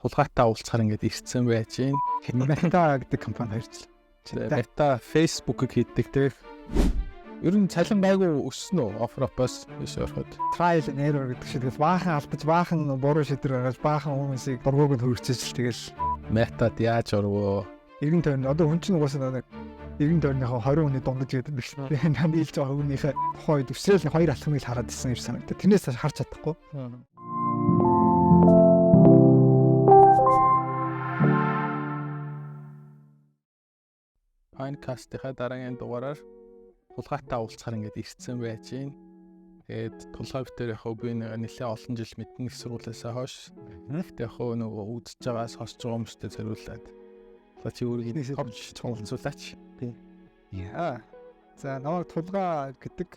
Хулгайтай уулзахаар ингээд ирсэн байж гин. Meta гэдэг компани хайрч. Meta Facebook-ыг хийдэг те. Ер нь цалин гайгүй өссөн үү? Offer-оос биш ороход. Trial and error гэдэг шиг тэгэл баахан алдаж баахан буруу шийдвэр гаргаж баахан хүмүүсийг дургууг нь хөргөцөж тэгэл Meta-д яаж орвоо? 90 тонн одоо хүн чинь угаасаа нэг 90 тонныхоо 20 хүний дундаж гэдэг юм шиг тийм нийлж байгаа хүнийхээ тухайд өсрөл нь хоёр алхмыг хараад ирсэн юм санагдав. Тэрнээс харж чадахгүй. Pinecast-ийн дараагийн дугаараар хулгайтай уулзахаар ингээд ирсэн байж гин. Тэгээд тулгай битэр яг би нэлээд олон жил мэднэ их сургуулиасаа хойш. Гэхдээ яг нөгөө үзэж байгаа сонсож байгаа хүмүүстэй зориулаад чи өөрийнхөө товч цуглуулаач. Тийм. Яа. За намайг тулгай гэдэг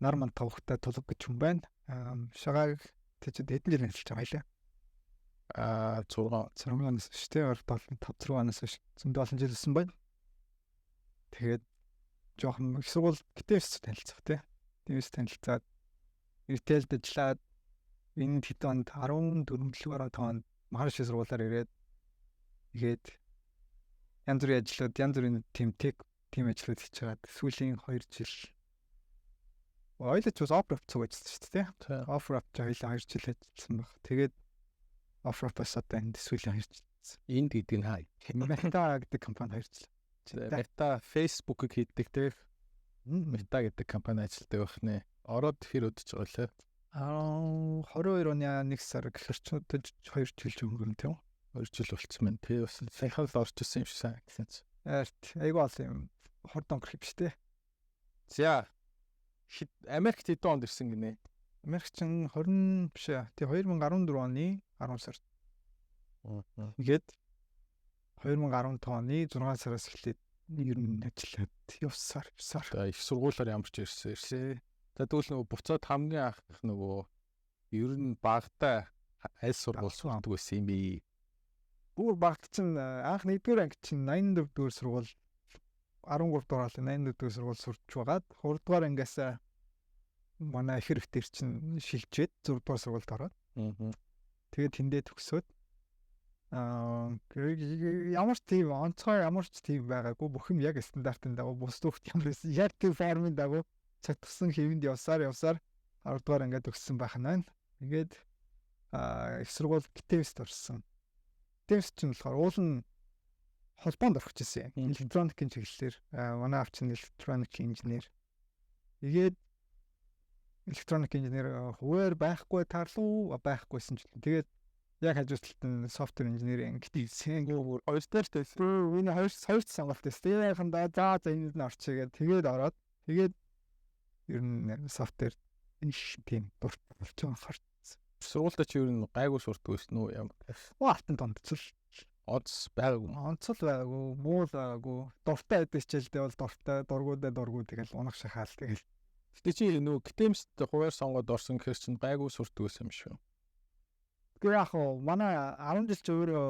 нар манд тавхтай тулг гэж хүн байна. Шагааг тэжид хэдэн жил ажиллаж байгаа юм. 6 оноос шүү дээ. 5 оноос шүү. Зөндөө олон жил өссөн байна. Тэгээд жоохон их сургууль гитээс танилцах тий. Тиймээс танилцаад ритейлд ажиллаад энэ хэдэн онд 14 онд марш сургуулаар ирээд тэгээд янз бүрийн ажлууд, янз бүрийн тим ажлууд хийж байгаа. Сүүлийн 2 жил ойлч офер авч ажилласан шүү дээ тий. Офер авч хоёлаа 2 жил ажилласан баг. Тэгээд офер-оос одоо энэ сүүлийн 2 жил. Энд гэдэг нь хаа? Meta гэдэг компани хайрлаа. Meta Facebook-ыг хийдэг те. Meta гэдэг компани ажилладаг байна. Ороод хэр өдөж байгаа лээ? 22 оны 1 сар гэрчнүүдэд 2 жил өнгөрөн тийм. 2 жил болцсон байна. Тэ бас саяхан л орж ирсэн юм шиг санагдсан. Айгу ол юм хордон гэх юм шүү дээ. За Америкт хэдэн онд ирсэн гинэ? Америк чинь 20 биш ээ. Тэ 2014 оны 10 сард. Тэгээд 2015 оны 6 сараас эхлээд ер нь ажиллаад явсаар. За их сургуулаар ямарч ирсэн. За тэгвэл нөгөө буцаад хамгийн анх нөгөө ер нь багтаа аль сургууль сурдаг байсан юм бэ? Бүр багт чинь анх 1-р анги чинь 84 дугаар сургууль 13 дугаар 84 дугаар сургууль сурч байгаад 3 дугаар ангиас манай их хэрэгтэй чинь шилжээд 6 дугаар сургуульд ороод. Тэгээд тэндээ төгсөөд ямар ч тийм онцгой ямар ч тийм байгаагүй бүх юм яг стандартын дагуу бус төгт юм байсан. Яг тийм формын дагуу цаг тусан хэвэнд явсаар 10 дугаар ангиад төгссөн байх нь. Тэгээд их сургууль гитээвст орсон. Гитээвст чинь болохоор уул нь холбоонд орох гэсэн юм. Электроникийн чиглэлээр манай авч нь электроник инженер. Тэгээд электроник инженер хуваар байхгүй тарлуу байхгүйсэн ч тэгээд яг хажууталт нь софтвер инженерийн гитээсэн гөр хоёртойр төсөө миний хоёр сонголт тест яахандаа за энд нь орчихъя тэгээд ороод тэгээд ер нь софтвер тийм дуртай болчихсон харц. Сургуультай чи ер нь гайгүй сурдаг байсан уу ямар? Алтан томцол Оц байгаагүй. Онцол байгаагүй, муу байгаагүй. Дуртай байдаг хичээлдээ бол дуртай, дургуудаа тэгэл унах шахаал тэгэл. Гэтэ чи нөгөө гитэмст хуваар сонгоод орсон гэхэр чинь гайгүй сурдаг байсан юм шүү. Тэгээ яг манай 10 жил ч өөрөө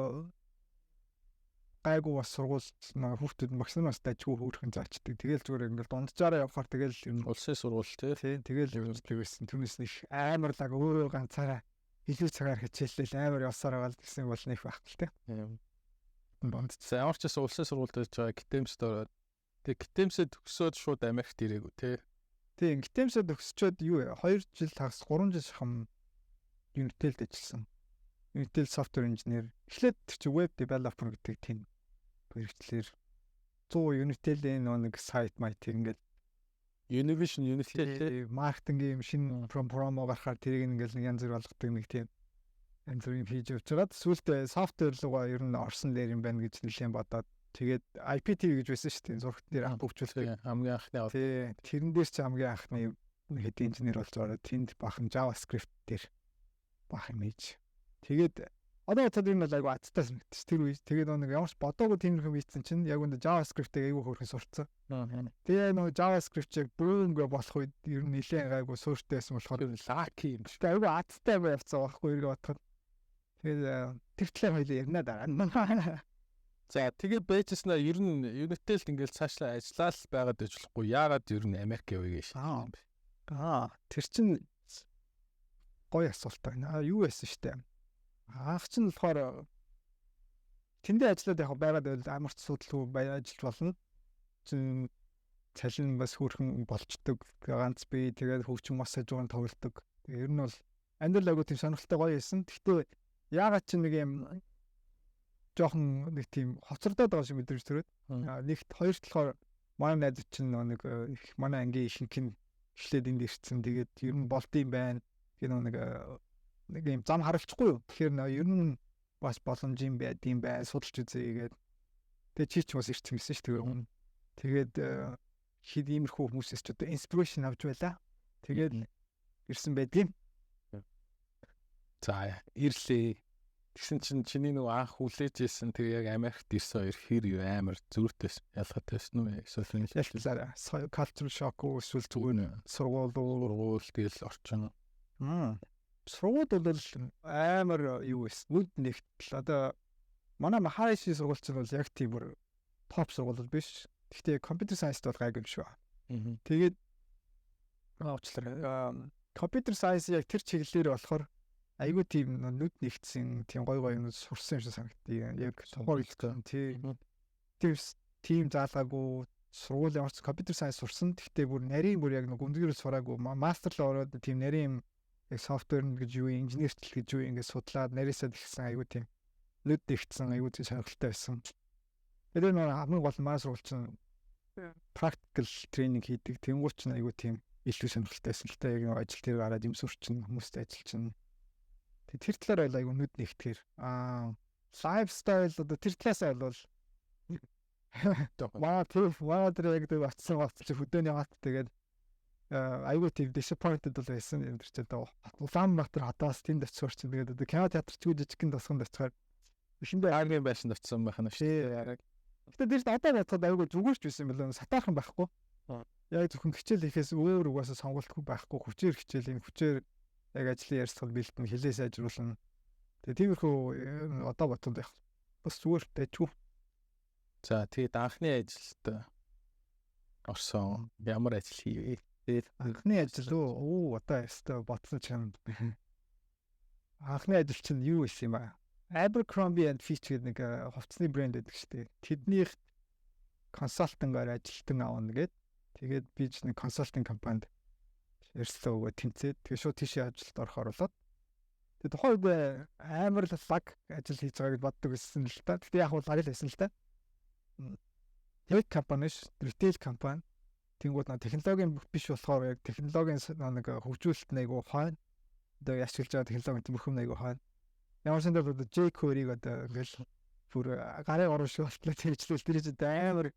гайгүй бас сургууль хүүхдүүд максимум стажгүй хөөрхөн заачдаг. Тэгэл зүгээр ингээл дунджаараа явахаар тэгэл ер нь улсын сургууль тий. Тэгэл явдаг байсан. Түүнээс нэг амар лаг өөрөө ганцаараа илүү цагаар хичээлэл амар явсаар байгаа л гэсэн бол нэг байх л тий. За ямар ч улсын сургуульд байж байгаа гитэмст ороод тэг гитэмсэд төгсөөд шууд Америкт ирээгүй тий. Тийм гитэмсэд төгсчөөд юу 2 жил тагс 3 жил шахам Unitel-д ажилласан. Unitel software engineer. Эхлээд тэр чи web developer гэдэг тийм хэрэгтлэр 100 Unitel-ийн нэг сайт майт ингээд Unitel маркетингийн шинэ промо гаргахаар тэрийг ингээд янз бүр болгодог нэг тийм янз бүрийн хийж явуулаад сүүлдээ software руугаа ер нь орсон лэр юм байна гэж нэлээд бодоод тэгээд IPTV гэж байсан шүү дээ. Зургт дээр анх хөгжүүлдэг хамгийн анхны аваад. Тий. Тэрэн дээр ч хамгийн анхны хэдийн инженер болж ороод тэнд бахан JavaScript дээр бах юм хийж. Тэгээд одоо цаад юм бол айгу аттай санагдчих. Тэр үе тэгээд нэг ямар ч бодоогүй тийм юм хийсэн чинь яг үндэ JavaScript-ийг айгу хөөрхөн сурцсан. Тэгээ нөгөө JavaScript-ийг бөөнгөө болох үед ер нь нэлээд айгу суурьтай байсан болохоор лаки юм шүү. Айгу аттай байвцсан байхгүй юу бодоход. Тэгээд тэр талаар хоёул ярина дараа. За тэгээд байжснаа ер нь Unitel-д ингээл цаашлаа ажиллаад байгаад ажиллахгүй яагаад ер нь Америк явъя гэж. Тэр чинь гоё асуулт байна. Юу байсан штэ. Анх чинь болохоор тэндээ ажиллаад яг байгаад байвал амарч судалгүй ажиллаж болно. Чин цалин бас хөөрхөн болчдөг. Ганц би тэгээд хөгжим бас хажуугаар тоглолдог. Ер нь бол амьдрал агуу тийм сонирхолтой гоё байсан. Гэхдээ яагаад ч нэг юм жоохон нэг тийм хоцордоод байгаа шиг мэдрэмж төрөөд. Нэгт хоёрт болохоор манай найз чинь нэг их манай ангийн ихэнх нь эхлээд энд ирсэн. Тэгээд ер нь болд юм байна. Нэг юм зам харалцахгүй юу. Тэгэхээр ер нь бас боломж юм байдсан бай. Судалж үзье гээд. Тэгээд чи ч бас ирсэн гэсэн шүү дээ. Тэгээд хэд иймэрхүү хүмүүсээс ч одоо инспирэшн авч байла. Тэгээд ирсэн байдгийн. За ирлээ. Тэгсэн чинь чиний нөгөө анх хүлээж ирсэн тэг яг Америкт ирсэн хоёр хэр юу амар зүрхтэйс ялгатайсэн үү? Эсвэл ялцлаа. Cultural shock уу эсвэл зүгээр сургууль тэгэл орчин. Сургууль бол амар юу вэ? Нүд нэгтэл одоо манай Махариши сургууль чинь бол яг тийм бүр топ сургууль биш. Гэхдээ computer science бол гайгүй юм шүү. Тэгээд уучлаарай. Computer science яг тэр чиглэлээр болохоор айгүй тийм нүд нэгтсэн тийм гой юм сурсан юм шиг санагдтыг. Яг тухайн хэлсэн. Тийм заалгаагүй сургуулийн орц computer science сурсан. Гэхдээ бүр нарийн бүр яг нэг гүнзгийрэл сураагүй. Мастер л ороод тийм нарийн яг софтвер гэж юу, инженертэл гэж юу ингээд судлаад нарийсаад ихсэн айгүй тийм нүд нэгтсэн айгүй тийм сонирхолтой байсан. Тэгээд нэг хамгийн гол маань сургууль чинь practical training хийдэг. Тэнгуул чинь айгүй тийм илүү сонирхолтой байсан л та яг ажил дээр гараад юм сурчин хүмүүстэй ажил чинь. Тэр талаар бол айгүй нүд нэгтгэхэр. Lifestyle одоо тэр талаас бол манай тэр яг тэр очсон гоц чи хөдөөний хат тэгээд айгүй тийм disappointed бол байсан юм тэр ч одоо Улаанбаатар хотоос тэнд очсоор чинь тэгээд одоо кино театрч үгүй жижигхэн тосгонд очихаар шиндээ армийн байшинд очсон байх нь шүү дээ. Гэтэ тэр одоо надад айгүй зүгээрч байсан юм болоо сатаархан байхгүй. Яг зөвхөн хичээл хийхээс өөр угаасаа сонголтгүй байхгүй хүчээр хичээл энэ хүчээр яг ажлын ярьцгал бэлтэн хилээ сайжруулна. Тэгээ тиймэрхүү одоо ботод байх. Бас зүгээр дэжгүй. За тэгээд анхны ажилд орсон ямар ажил хийвэ? Тэгээд анхны ажил одоо ястаа ботсон чинь анхны ажил чинь юу байсан юм аа? Abercrombie and Fitch гэдэг нэг хувцсны брэнд байдаг шүү дээ. Тэднийх консалтингаар ажилтан аавна гээд тэгээд би ч нэг консалтинг компанид ярьслаа өгөө тэнцээд тэгээ шууд тийшээ ажилд орох оруулаад тэгээд тухайг амар л лаг ажил хийж байгааг боддог байсан л та. Тэгтээ яг бол гарал байсан л та. Тэг компани ш, ритейл компани. Тэнгууд на технологийн биш болохоор яг технологийн нэг хөгжүүлэлт айгу хойно. Одоо яшилж байгаа технологийн мөрхөм айгу хойно. Ямар ч зүйл одоо jQuery-г одоо ингээл бүр гарын орон шуултлаа хэрэгжлүүл тэр чинь амар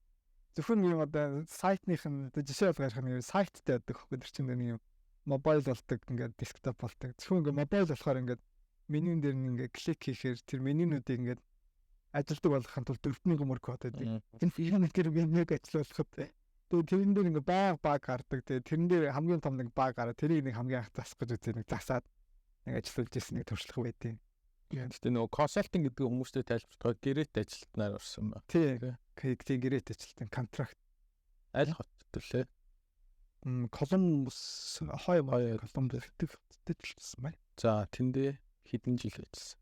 зөвхөн юм одоо сайтных нь одоо жишээ болгох юм сайттай байдаг хөөе тэр чинь нэг юм мобайл болдог ингээд десктоп болдог. Зөвхөн ингээд мобайл болохоор ингээд менюн дээр нь ингээд клик хийхээр тэр менюнуудыг ингээд ажилдаг болгохын тулд 4000 мөр код байдаг. Энэ тэр менюг ажиллуулахад тэгээ тэрэн дээр ингээд баг гардаг. Тэгээ тэрэн дээр хамгийн том нэг баг гараад тэрийг нэг хамгийн анх засах гэж үзээ нэг засаад нэг ажиллуулж ирсэн нэг туршлага байдیں۔ Гэхдээ нөгөө консалтинг гэдэг хүмүүстэй тайлбарлахад гэрээт ажилтнаар орсон ба. Тийм гэрээт ажилтан контракт аль хоттой лээ? Колумбус Колумбус ажилласан байна. За тэндээ хэдэн жил ажилласан?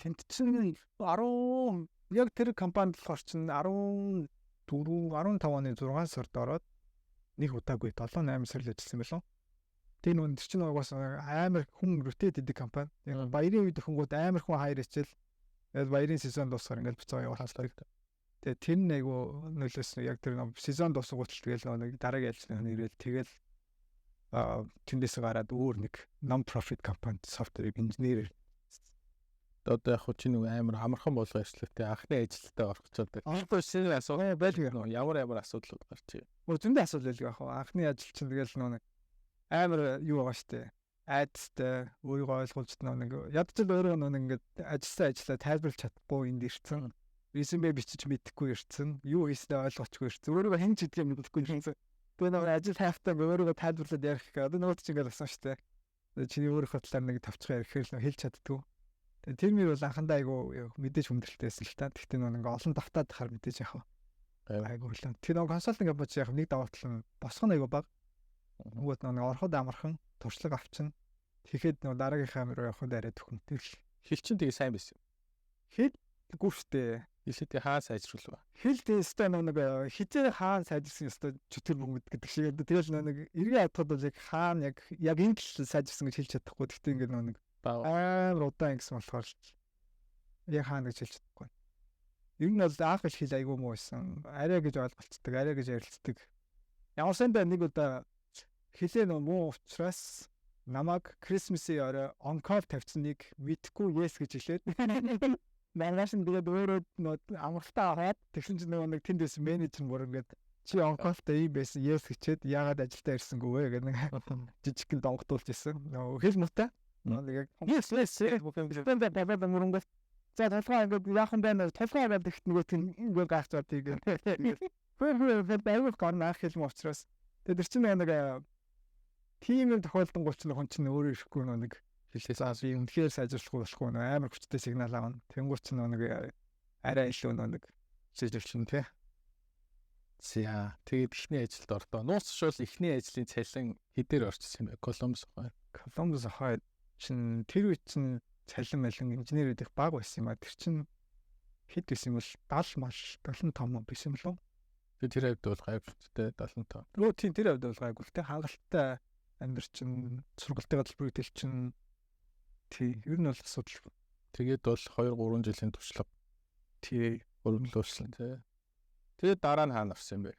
Тэнд чинь 10 яг тэр компанид болохоор чинь 14 15 оны 6 сард ороод нэг удаагүй 7 8 сар л ажилласан байлоо. Тэр нүүн чинь угаас амар хүн ротейт хийдэг компани. Яг баярын үед хөнгүүд амар хүн хайр хичээл. Яг баярын сезон дуусахаар ингээд буцаа явуулдаг. Тэгээ тэр нэг нөлөөс яг тэр сезон дуусгуутал тэгэл нэг дараагийн ажилтны нэрэл тэгэл тэндээс гараад өөр нэг non profit компанид софтверийг инженерээр одоо яг чи нэг амар амархан болгоо ажиллатай анхны ажилдаа орох гэж байдаг. Одоо шинэ асуудал байлгүй. Ямар асуудлууд гарч ив. Мөр зөндөө асуудал байлгүй яг анхны ажил чинь тэгэл нэг амар юу байгаа штэ. Айдастай өөрийгөө ойлгуулж нэг ядчил өөрөө нэг ингээд ажиллаа тайлбарлаж чадахгүй энд ирсэн. Резюме бичиж мэдэхгүй ирсэн. Юу хийснээ ойлгохгүй ирсэн. Өөрийгөө хэн ч гэдгийг мэдэхгүй ирсэн. Тэгээ нэг ажил хайхтаа өөрийгөө тайлбарлаад ярих гэх. Одоо нөгөө ч ингээд асан штэ. Чиний өөрийнхөө талаар нэг тавчгаа ярих хэрэг хэлж чаддгүй. Тэгээ тэр мөр бол анхандаа айгу мэдээж хүндрэлтэйсэн л та. Гэхдээ нөгөө олон давтаад хахаар мэдээж яах вэ? Айгу хүлэн. Тэр нөгөө консалтинг апч яах нэг даваа тал босгоно айгу баг. Нөгөөд нэг ороход амархан туршлага авчин. Тэгэхэд нөгөө дараагийнхаа мөр явахд арай төхөн. Тэгэл Хэл чинь тэгээ сайн байсан. Хэлгүй штэ. Хэлээ хаа сайжруулва. Хэл дэстэй нэг хизээ хаан сайжирсан ёстой чөтгөр бөмбөд гэдэг шиг. Тэгэл нэг эргээ хатгад бол яг хаан яг энэ л сайжирсан гэж хэлж чадахгүй. Гэхдээ ингээд нэг амар удаан гэсэн болохоор яг хаана гэж хэлж чадахгүй. Ер нь бол анх хэл айгүй муу байсан. Арай гэж ойлголцдог, арай гэж ярилцдаг. Ямар сандаа нэг удаа хэлээ нөө муу учраас намайг Christmas-ийн орой онкол тавьцныг мэдхгүй yes гэж хэлээд манайш нь тэгээд өөрөө амралтаа аваад тэгсэн чинь нэг тэнд байсан менежер бүр ингээд чи онколтой ийм байсан yes гэчээд яагаад ажилдаа ирсэнгүй вэ гэх нэг жижигхэн донготуулж ирсэн. Хэл муутай. Нэг яг yes мөрөнгө за толгой ингээд яахан байна толгой аваад ихт нөгөө ингээд гайхцаад тийгээ. Хөөе байвал гарна хэл муу учраас тэгээд чинь нэг тийм юм тохиолдсон ч хүн чинь өөрөө ирэхгүй нэг хэлээс би үнэхээр сайжруулахгүй болохгүй амар хүчтэй сигнал авна. Тэнгуут ч нэг арай илүү нэг сайжруулчихна тий. За тэгээд ихний ажилд ордоо. Нууцшвал ихний ажлын цалин хэдээр орчихсон юм бэ? Колумбус хой. Колумбус хой чин тэр үе чин цалин малин инженерүүд их бага байсан юм а. Тэр чин хэд байсан юм бол 75 биш юм лөө. Тэгээд тэр хавьд бол гайвчтай 75. Өө тийм тэр хавьд бол гайгүй. Тэ хангалттай амьдар чин сургалтын гадал бүрдэл чин тий, ер нь бол асуудал. Тэгээд бол 2-3 жилийн туршлага. Тий, өргөлүүлсэн тий. Тэгээд дараа нь хаана орсон юм бэ?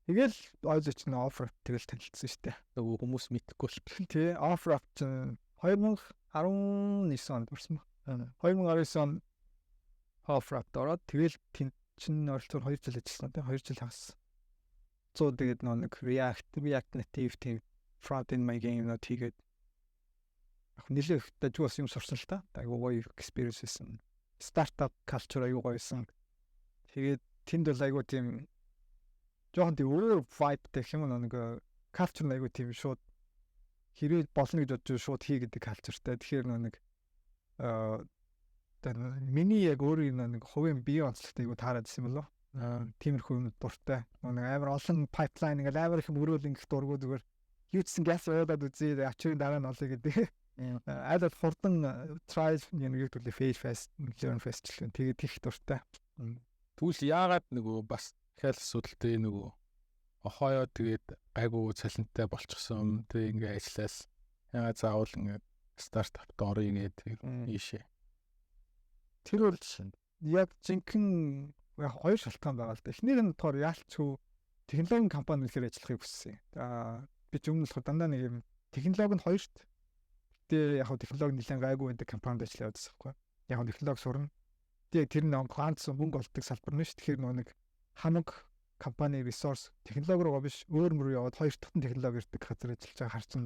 Тэгэл ойзоч н оффроад тэгэл танилцсан шүү дээ. Нөгөө хүмүүс мэдхгүй л тий, оффроад чин 2019 онд орсон ба. 2019 он оффроад ороод тэгэл тэнд чин ойролцоогоор 2 жил ажилласан тий, 2 жил хагас. Тэгээд нэг React Native тийм fraud in my game нөө тэгээд нэлээд дажгүй бас юм сурсан л та. Айгуу гоё experience байсан. Startup culture айгуу гоёсэн. Тэгээд тэнд бол айгуу тийм жоохон тийм өөр vibeтэй юм нэг culture айгуу тийм шууд хэрэг болно гэж бодож шууд хий гэдэг cultureтай. Тэгэхээр нэг миний яг өөрийн нэг хувийн бие онцлогтой айгуу таарад ирсэн болов. Тиймэрхүү юм дуртай. Нэг амар олон pipeline ингээл амар их мөрөөл ингэх дургу зүгээр юутсан газ байгаад үзээ ачирын дараа нь олё гэдэг. Адад хурдан try юу гэдэг face fast, learn fast гэх тэгээд их дуртай. Тэгвэл яагаад нөгөө бас хэл асуудалтай нөгөө охоёо тэгээд айгуу цалинтай болчихсон. Тэг ингээ ажиллаас яагаад заавал ингээ стартапт орё гэдэг ийшээ. Тэр бол яг жинхэнэ хоёр шалтгаан байгаа л да. Эхнийх нь болохоор яалчгүй технологийн компани нэлээд ажиллахыг хүссэн. Би ч өмнө болохоор дандаа нэг юм технологи нь хоёрт. Тэгээ яг технологи нэлээд гайгүй байдаг компанид ажиллаад байсан байхгүй. Яг технологи сурна. Тэгээ тэр нэг ганц мөнгө олдог салбар нь ш. Тэгэхээр нэг хамаг компани ресурс технологи руугаа биш өөр мөр яваад хоёр дахин технологи ирдэг газар ажиллаж байгаа харчин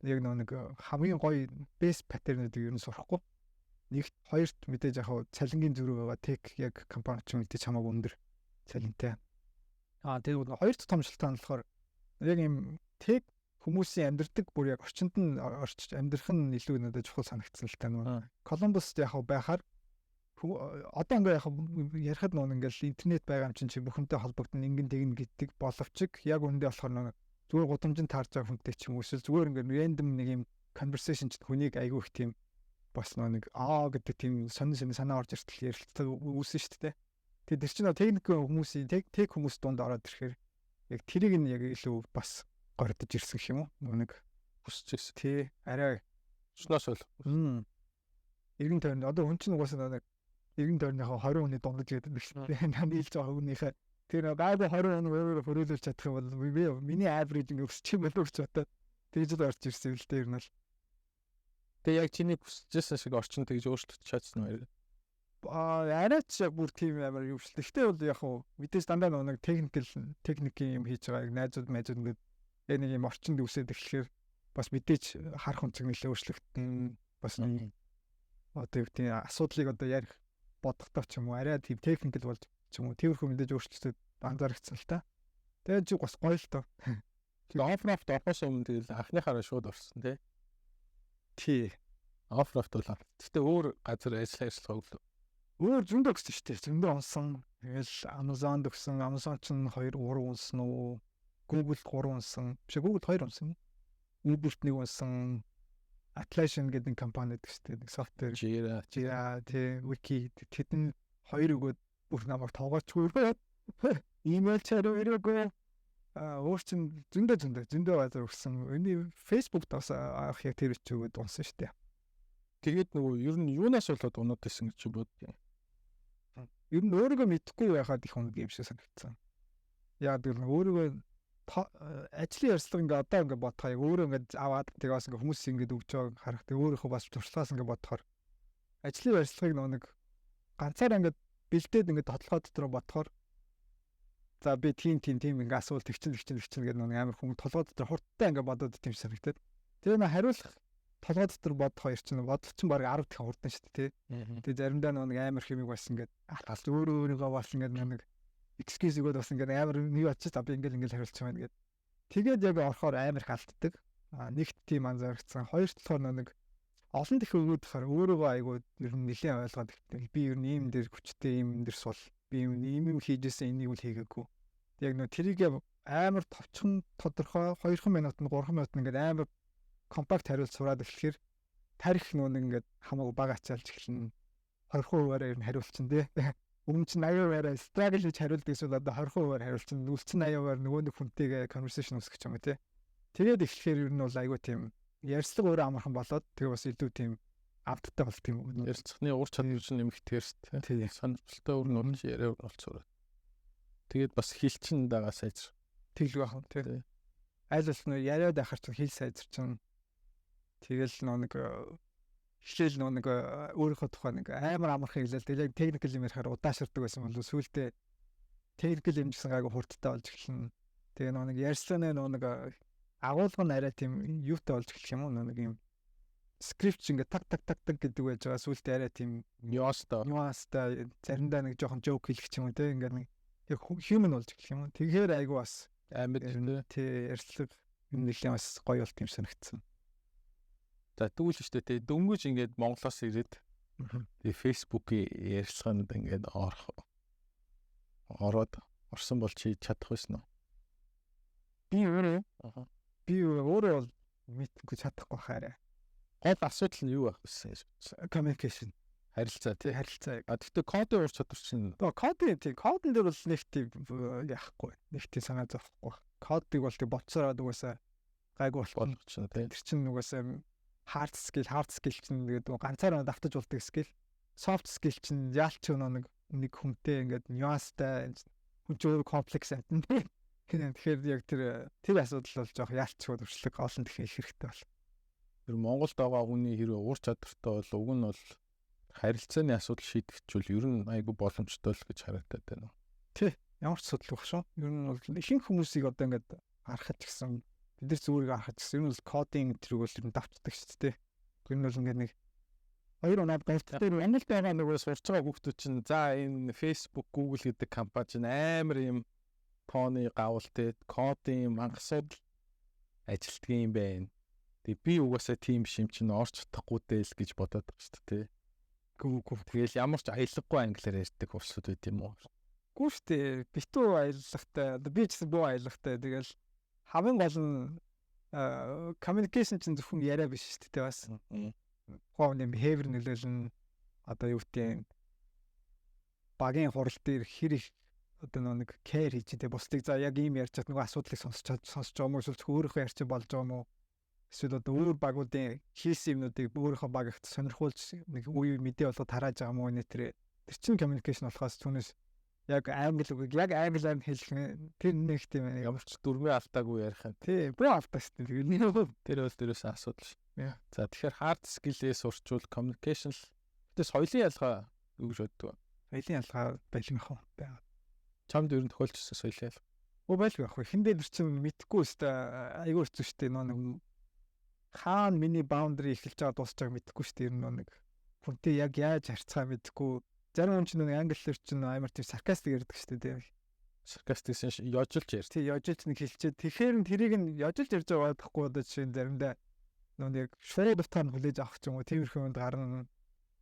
яг нэг хамгийн гоё best pattern-ыг ер нь сурахгүй. Нэгт хоёрт мэдээж яг цалингийн зүрх байгаа тех яг компани ч мэдээж хамаагүй өндөр цалинтай. Тэгээд хоёр дахь том шалтгаан болохоор яг юм тех хүмүүсийн амьдардаг бүр яг орчинд нь орчиж амьдрах нь илүү надад чухал санагдсан л та нөгөө. Колумбуст яг байхаар одоо ингээ яг ярихад нөгөө ингээл интернет байгаа юм чинь бүхэнтэй холбогдсон ингэн тэгнэ гэдэг боловч яг үндэ болохоор нөгөө зүгээр гудамжинд таарж байгаа хүнтэй ч юм уу эсвэл зүгээр ингээ random нэг юм conversation ч хүнийг айгүй их тийм бас нэг гэдэг тийм сонин санаа орж иртэл ярилцдаг үүсэн шүү дээ. Тэгээд тэр чинь техник хүмүүсийн тех хүмүүс дунд ороод ирэхээр яг тэрийг нь яг илүү бас гордож ирсэн гэх юм уу? Нэг хүсчихсэн. Тий, арай шнос бол. 90 тойрны одоо хүн чинь угаасаа нэг 90 тойрныхаа 20 хүний дундаж гэдэг шүү дээ. Нийлж байгаа хүнийхээ тэр гайгүй 20 хүн хөрөөлөж чадах юм бол би миний average ингэ өсчих юм болов уу гэж бодоод тэгж л орж ирсэн л дээ ер нь л. Тэгээ яг чиний хүсчихсэн шиг орчин тэгж өөрчлөлт чадсан уу? Арайч бүр тийм амар юм шүү. Гэхдээ бол яг хуу мэдээж дандаа нэг техникийн юм хийж байгаа найзууд ингээд нэг юм орчинд үсээд эхлэхээр бас мэдээж харах онцгой нэлээ өөрчлөгдөн бас одоо юу тийм асуудлыг одоо ярих бодохдоо ч юм уу арай тийм техникэл болж ч юм уу тэрхүү мэдээж өөрчлөлтөд анзаарчихсан л та. Тэгээд чи бас гоё л тоо. Тэгээд оффрофт орохоос өмнө тэгэл анхныхаараа шууд орсон тий. Оффрофт бол гэхдээ өөр газар ажиллах өглөө. Өөр зөндөө өгсөн шүү дээ. Зөндөө унсан. Тэгэл Amazon өгсөн. Amazon ч 2 3 унсан уу? Google 3 унсан. Биш Google 2 унсан. Uber-т 1 унсан. Atlassian гэдэг нэг компани гэдэг шүү дээ. Нэг софтвер. Jira тий, Wiki тэдэн хоёр өгөөд бүр намайг тоогоочгүй. Email чараа өрөөгөө өөр чин зөндөө базар өгсөн. Эний Facebook даас авах яг тэр ч өгөөд унсан шүү дээ. Тэгээд нөгөө ер нь юунаас болоод унаад байсан гэж бодсон. Ер нь өөрийгөө мэдэхгүй байхад их унаг юм шиг санагдсан. Яг тэр өөрийгөө ажлын ярилцлага ингээ одоо ингээ бодохоо яг өөрөө ингээ аваад тэгээс ингээ хүмүүс ингээ өгч байгааг харах. Тэг өөрийнхөө бас туршлагаас ингээ бодохоор ажлын ярилцлагыг нэг ганцаараа ингээ бэлдээд ингээ тодлогоо дотор бодохоор за би тийм ингээ асуулт тэгчин гэдэг нэг амар хүн толгой дотор хурдтай ингээ бодоод тийм санагдаад. Тэгээ нэ хариулах толгой дотор бодох хоёр чинь бодолчин баг 10 дахин хурдан шүү дээ тий. Тэгээ заримдаа нэг амар хэмиг бас ингээ алт өөрийгөө бас ингээ нэг excuse өгөөд бас ингээ амар нэг очиж та би ингээл хариулчих юм гээд. Тэгээд яг орохоор амар их алддаг. Нэгт тийм анзаарчихсан. Хоёр талаар нэг олон дэх өгөөд болохоор өөрийгөө айгуу ер нь нэлээд ойлгоод би ер нь ийм дээр хүчтэй ийм дээр сул би ийм хийжсэн энийг үл хийгээгүй. Яг нөө тэрийг амар товчхон тодорхой 2 минут нь 3 минут ингээд амар компакт хариулт сураад эхлэхээр тарих нүүн ингээд хамаагүй бага ачаалж эхэлнэ. 20%-аар ер нь хариулчин тий. Өмнө чинь 80%-аар struggle гэж хариулдаг эсвэл одоо 20%-аар хариулчин үлцэн 80%-аар нөгөө нэг хүнтэйгээ conversation үүсгэж байгаа юм тий. Тэгээд эхлэхээр ер нь бол айгүй тийм ярьцлага өөрөө амархан болоод тэгээ бас илүү тийм авттай болт юм уу. Ярилцахны ур чадвар чинь нэмэгдээс тий. Сонирхолтой өөр нь болж яриа болцоороо. Тэгээд бас хилчин дагаа сайжр. Тэглэг байх тий. Айл болох нь яриад байхаар чинь хэл сайжир чинь тэгэл нэг эхлээл нэг өөрийнхөө тухай нэг амар амархан хэлэл тэгэл техникэл юм ярихаар удаашрдаг байсан бол сүүлдээ техникэл юм гэсэн гайгүй хурдтай болж эхэлнэ. Тэгээ нэг ярьслаа нэг агуулга нь арай тийм юутай болж эхлэх юм уу нэг юм скрипт ингээ так гэдэг байж байгаа сүүлдээ арай тийм нюанстай заримдаа нэг жоохон жоок хэлэх юм уу те ингээ нэг яг human болж эхлэх юм уу. Тэгэхээр айгүй бас амьд тий ярьцлага юм нэлийн бас гоё болт юм санагдсан. За тэгвэл шүү дээ тий дөнгөж ингээд Монголоос ирээд тий Facebook-ийн ярилцлаганд ингээд ороод орсон бол чи чадах байсан уу? Би өөрөө бол мэдгүй чадахгүй хараа. Гол асуудал нь юу байх вэ? Communication. Харилцаа тий. Гэхдээ кодын ур чадвар чинь кодын дээр бол нэг тийм яахгүй. Нэг тийм санаа зовхгүй. Кодыг бол тийм боцороод угаасаа гайгүй болох чинь тий. Тэр чинь угаасаа hard skill чинь тэгээд ганцаараа давтаж болдог skill. Soft skill чинь яалч нэг хүнтэй ингээд nuance-тай хүн чинь комплекс амтэн. Тэгэхээр яг тэр асуудал бол жоох яалчгүй туршлага олон дахин их хэрэгтэй бол. Тэр Монголд байгаа хүний хэрэг ур чадвартай бол уг нь бол харилцааны асуудал шийдэгчвэл ер нь айгүй боломжтой л гэж харагдаад байна. Тий. Ямар ч асуудал багш шүү. Ер нь бол ихэнх хүмүүсийг одоо ингээд харахад ч гэсэн бид нар зүгээрээ харахад ч гэсэн ер нь бол кодинг тэрийг бол ер нь давтдаг шүү дээ. Ер нь бол ингээд нэг хоёр унаад гайвттай англид байгаа нөгөө сурч байгаа хүүхдүүд чинь за энэ Facebook, Google гэдэг компани чинь амар юм тооны гавалтай кодын мангасууд ажилтдаг юм байна. Тэгээ би угаасаа тийм биш юм чинь орч чадахгүй дээ л гэж бодоод байгаа шүү дээ. Гүү. Тэгэл ямар ч аялахгүй англиар ярьдаг улсууд байт юм уу? Гүү штэ. Битүү аялахтай. Одоо би ч гэсэн бүү аялахтай. Тэгэл хамгийн гол нь communication чинь зөвхөн яриа биш штэ тэ бас. Хоолны behavior нөлөөлнө. Одоо юу гэдэг багийн хурал дээр хэр их одоо нэг care хийж тэ бусдыг за яг ийм ярьж чад нөгөө асуудлыг сонсож байгаа юм уу эсвэл өөрөөхөө ярьж болж байгаа юм уу? Эсвэл одоо өөр багуудын хийсэн юмнуудыг өөрийнхөө баг ихт сонирхуулж нэг үе мэдээ болгоод тарааж байгаа мó нэтэр чинь communication болохоос түүнээс яг англи хэлэх тэр нэг тийм ямар ч дөрмөө алдаагүй ярих юм. Тий, бөө алдаа шүү дээ. Тэр бол дээрээс асуудал ш. За тэгэхээр hard skill-ээс урчвал communication л тэгээс соёлын ялгаа юу гэж боддог вэ? Соёлын ялгаа байлгах уу? Чамд ер нь тохиолдсон соёлын ялгаа. Байлгүй ах вэ? Хиндээ нэр чинь мэдхгүй өстэй айгүй хэцүү шүү дээ. Нэг хаана миний boundary эхэлж байгаа дуусч байгааг мэдэхгүй шүү дээ. Ер нь нэг хүнтэй яг яаж харьцаа мэдэхгүй. Зарим хүн чинь нэг англиэр чинь амар тийм sarcastic ярьдаг шүү дээ. Sarcastic шин ёжилж ярьж. Тий, ёжилж нэг хэлчихэд тэгэхээр тэрийг нь ёжилж ярьж байгаа байхгүй одоо жишээ нь заримдаа нэг швед утгаар нь хүлээж авах ч юм уу тиймэрхүү юмд гарна.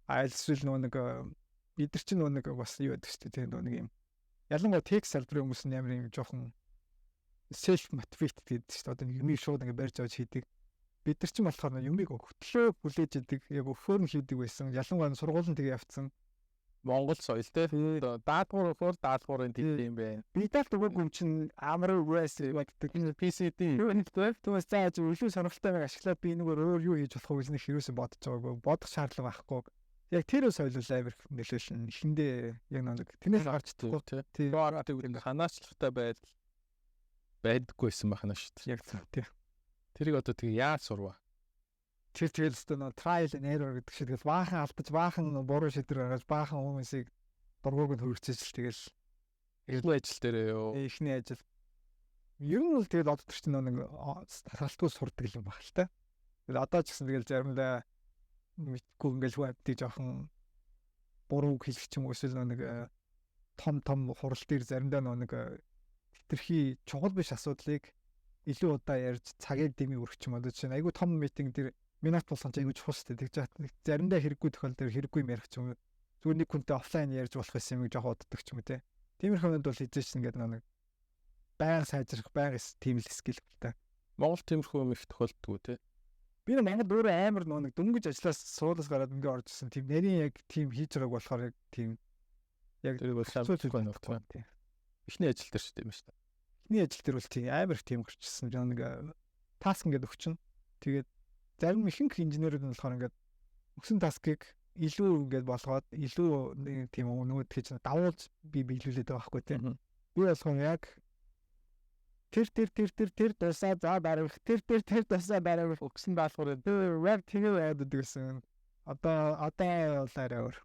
Айлсвал нэг бид нар чинь нэг бас юу байдаг шүү дээ. Нэг юм. Ялангуяа текст салбарын хүмүүс нь амар юм жоохон self motivated гэдэг шүү дээ. Одоо нэг юм шууд ингэ барьж авч хийдэг. бид нар ч болохоор юмыг хөтлөө хүлээж идэг. Яг өгөхөр нь хийдэг байсан. Ялангуяа сургуулийн тэгээ явцсан. Монгол соёл те. Даадгуур өгөхөр даадгуурын тийм юм байна. Би дaalт өгөөгүй чинь амар rest гэдэг PCD. Түүнээс зааж илүү сонирхолтой байг ашиглаад би нэг өөр юу хийж болох вэ гэж нэг хэрэгсээ бодож байгаагүй. Бодох шаардлага байхгүй. Яг тэр соёлол амир нөлөөлсөн. Эхэндээ яг нэг тэрнээс гарч чадахгүй тийм. Ханаачлахтай байдаггүйсэн бахна шүү дээ. Яг тийм. Тэрийг одоо тэгээ яаж сурваа? Тэр тэгэл өстө trial and error гэдэг шиг тэгэл баахан алдаж баахан буруу шийдвэр гаргаж баахан хүмүүсийг дургууг нь хөргөцөж тэгэл эхний ажил дээрээ юу? Эхний ажил. Ер нь бол тэгэл одоо ч нэг тасгалтгүй сурдаг юм баг л та. Тэгэл одоо ч гэсэн тэгэл заримдаа мэдгүй ингээл вебдийг жоохон буруу хэлэх ч юм уу эсвэл нэг том хурал дээр заримдаа нэг хитрхи чухал биш асуудлыг илүү удаа ярьж цагийг дэмий өргөх ч юм уу. Жишээ нь айгүй том митинг дээр минут болсон ч айгүй чухал шүү дээ. Тэгж заримдаа хэрэггүй тохиол дээр хэрэггүй ярих ч юм уу. Зүгээр нэг хүнтэй офлайн ярьж болох байсан юм жоохон уддаг ч юм уу те. Тиймэрхүү юмуд бол хийж чинь ингээд нэг байнга сайжрах байнга тийм л скил та. Монгол тиймэрхүү юм их тохиолддог те. Би нэг Монгол өөрөө амар нэг дөнгөж ажиллаас суулаас гараад ингээд орж ирсэн. Тийм нарийн яг тийм хийж байгааг болохоор яг тийм яг тэрийг бол шаардлагатай байна тийм. Эхний ажил дээр шүү дээ юм шүү дээ. Эхний ажил дээр бол тийм амар их тийм гарчсан. Нэг таск ингээд өгчин. Тэгээд зарим ихэнх инженерүүд нь болохоор ингээд өгсөн таскыг илүү ингээд болгоод илүү нэг тийм өнөөд гэж давуулж би биелүүлээд байгаа байхгүй тийм. Би болохоор яг тэр дасаа за барах тэр дасаа барах өгсөн даалгаврыг web тэгээ яадаг гэсэн. Одоо бол арай өөр.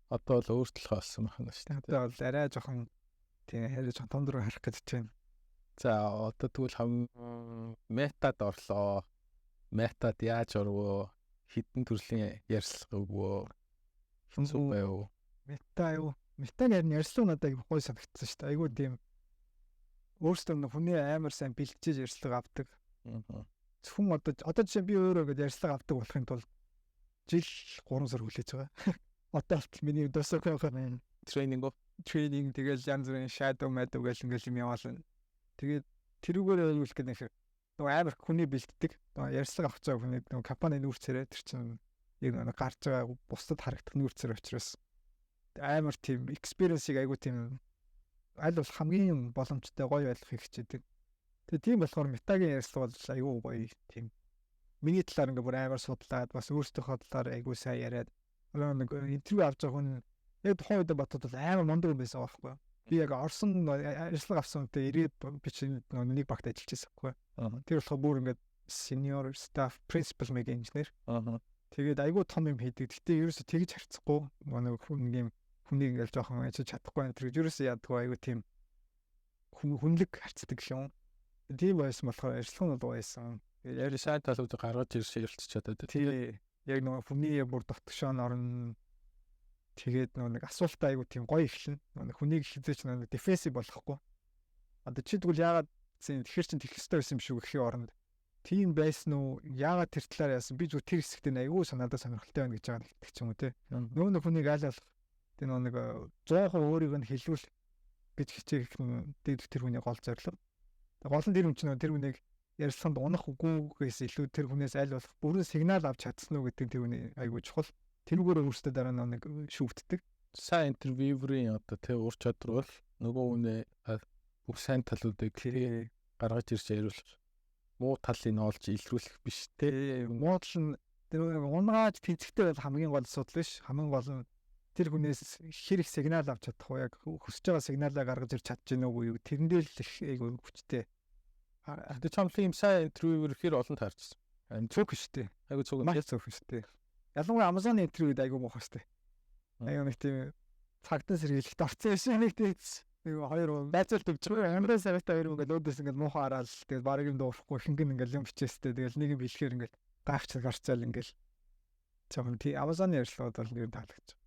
Одоо бол өөрчлөлт болсон байна шүү дээ. Одоо бол арай жоохон тийм хэрэг том дөрөв харах гэж байна. За одоо тэгвэл метад орлоо. Метад яаж орвоо? Хитэн төрлийн ярьслага өгвөө? Хинсүү байв? Мета юу? Метаг ярьслага надад айгүй гоё санагдсан шүү дээ. Айгүй тийм өөрсдөө нэг хүний амар сайн бэлтжиж ярьслага авдаг. Зөвхөн одоо жишээ би өөрөө ингэж ярьслага авдаг болохын тулд жил 3 сар хүлээж байгаа. Одоо болтол миний досокоо байна. Тренинг тэгэл янз бүрийн shadow method гэж ингээл юм яваална. Тэгээд тэрүүгээр ойлгох гэдэг нэг амар хүний бэлддэг. Ярьслага авч байгаа хүний нэг компани нүүрцээрээ тэр чинь яг нэг гарч байгаа бусдад харагдах нүүрцээр учраас амар тийм experience-ийг айгуу тийм аль бол хамгийн боломжтой гоё ойлгохыг хичээдэг. Тэгээ тийм болохоор метагийн ярьслага бол айгүй гоё тийм. Миний талаар ингээ бүр амар судлаад бас өөрсдийнхөө талаар айгүй сайн яриад нэг интервью авч байгаа хүн яг тухайн үед бодоход бол амар мундаг юм байсан байхгүй. Би яг Орсон ярьслага авсан үедээ ирээд би чинь нэг багт ажиллаж байсан байхгүй. Тэр болохоор бүр ингээ senior staff principal mega engineer. Тэгээд айгүй том юм хийдэг. Гэтэ ерөөсө тэгж харцахгүй нэг хүн хүнийг ингээл жоохон ажиллаж чадахгүй энэ тэр ерөөсөө яадгүй айгүй тийм хүнлэг харцдаг юм. Тийм байсан болохоор ажиллах нь бол байсан. Яри сайн талууд гаргаж ирж ярилцч чадаад. Тий. Яг нэг хүний бүр дотгошоон орно. Тэгээд нэг асуултаа айгүй тийм гоё эхлэн. Нэг хүнийг хизээч нэг дефенсив болохгүй. Одоо чи тэгвэл яагаад тэгэхэр чин тэгэх ёстой байсан юм шүү гэхийн оронд. Тийм байсан уу? Яагаад тэр талаар яасан? Би зүгээр тэр хэсэгт айгүй санаадаа сонирхолтой байна гэж байгаа нэгтгэж ч юм уу те. Нөгөө нэг хүнийг айлал тэр нэг 100% өөрийг нь хэлүүл гэж хичээх тэр хүний гол зорилго. Гол нь тэр хүн чинь тэр хүнийг ярилцсанд унах үгүйгээс илүү тэр хүнээс аль болох бүрэн сигнал авч чадсан уу гэдэг тэр хүний айгүй чухал. Тэрүүгээр өөртөө дараа нэг шүүгддэг. Сайн интервьюерийн одоо тэр ур чадвар бол нөгөө хүнээ бүх сайн талуудыг гаргаж ирж яриулах. Муу талыг олж илрүүлэх биш те. Муу тал нь тэр унгааж тэнцэхтэй бол хамгийн гол асуудал биш. Хамгийн гол нь тэр хүнээс хэрэг сигнал авч чадах уу, яг хүсэж байгаа сигналаа гаргаж ирч чадчихна уу юу, тэрэндээ л их айгүй хүчтэй. Тэгээ чамлын юм сайн интервьюер хэр олон таарчсан. Цөөх шүү дээ. Айгүй цөөх юм. Цөөх шүү дээ. Ялангуяа Amazon интервьюд айгүй муухай шүү дээ. Айгүй нэг тийм цагтан сэргийлэлт орцсон юм нэг тийм хоёр байцаалт өгч байгаа. Амраа савтай хоёр ингээд өөдөөс ингээд муухай хараад тэгээд барыг юм дуурахгүй хинхэн ингээд юм бичээстэй. Тэгэл нэг юм бэлэхээр ингээд гайхч гарцаал ингээд чам тий Amazon-ы ярьцлагууд бол нэг таалагдчих.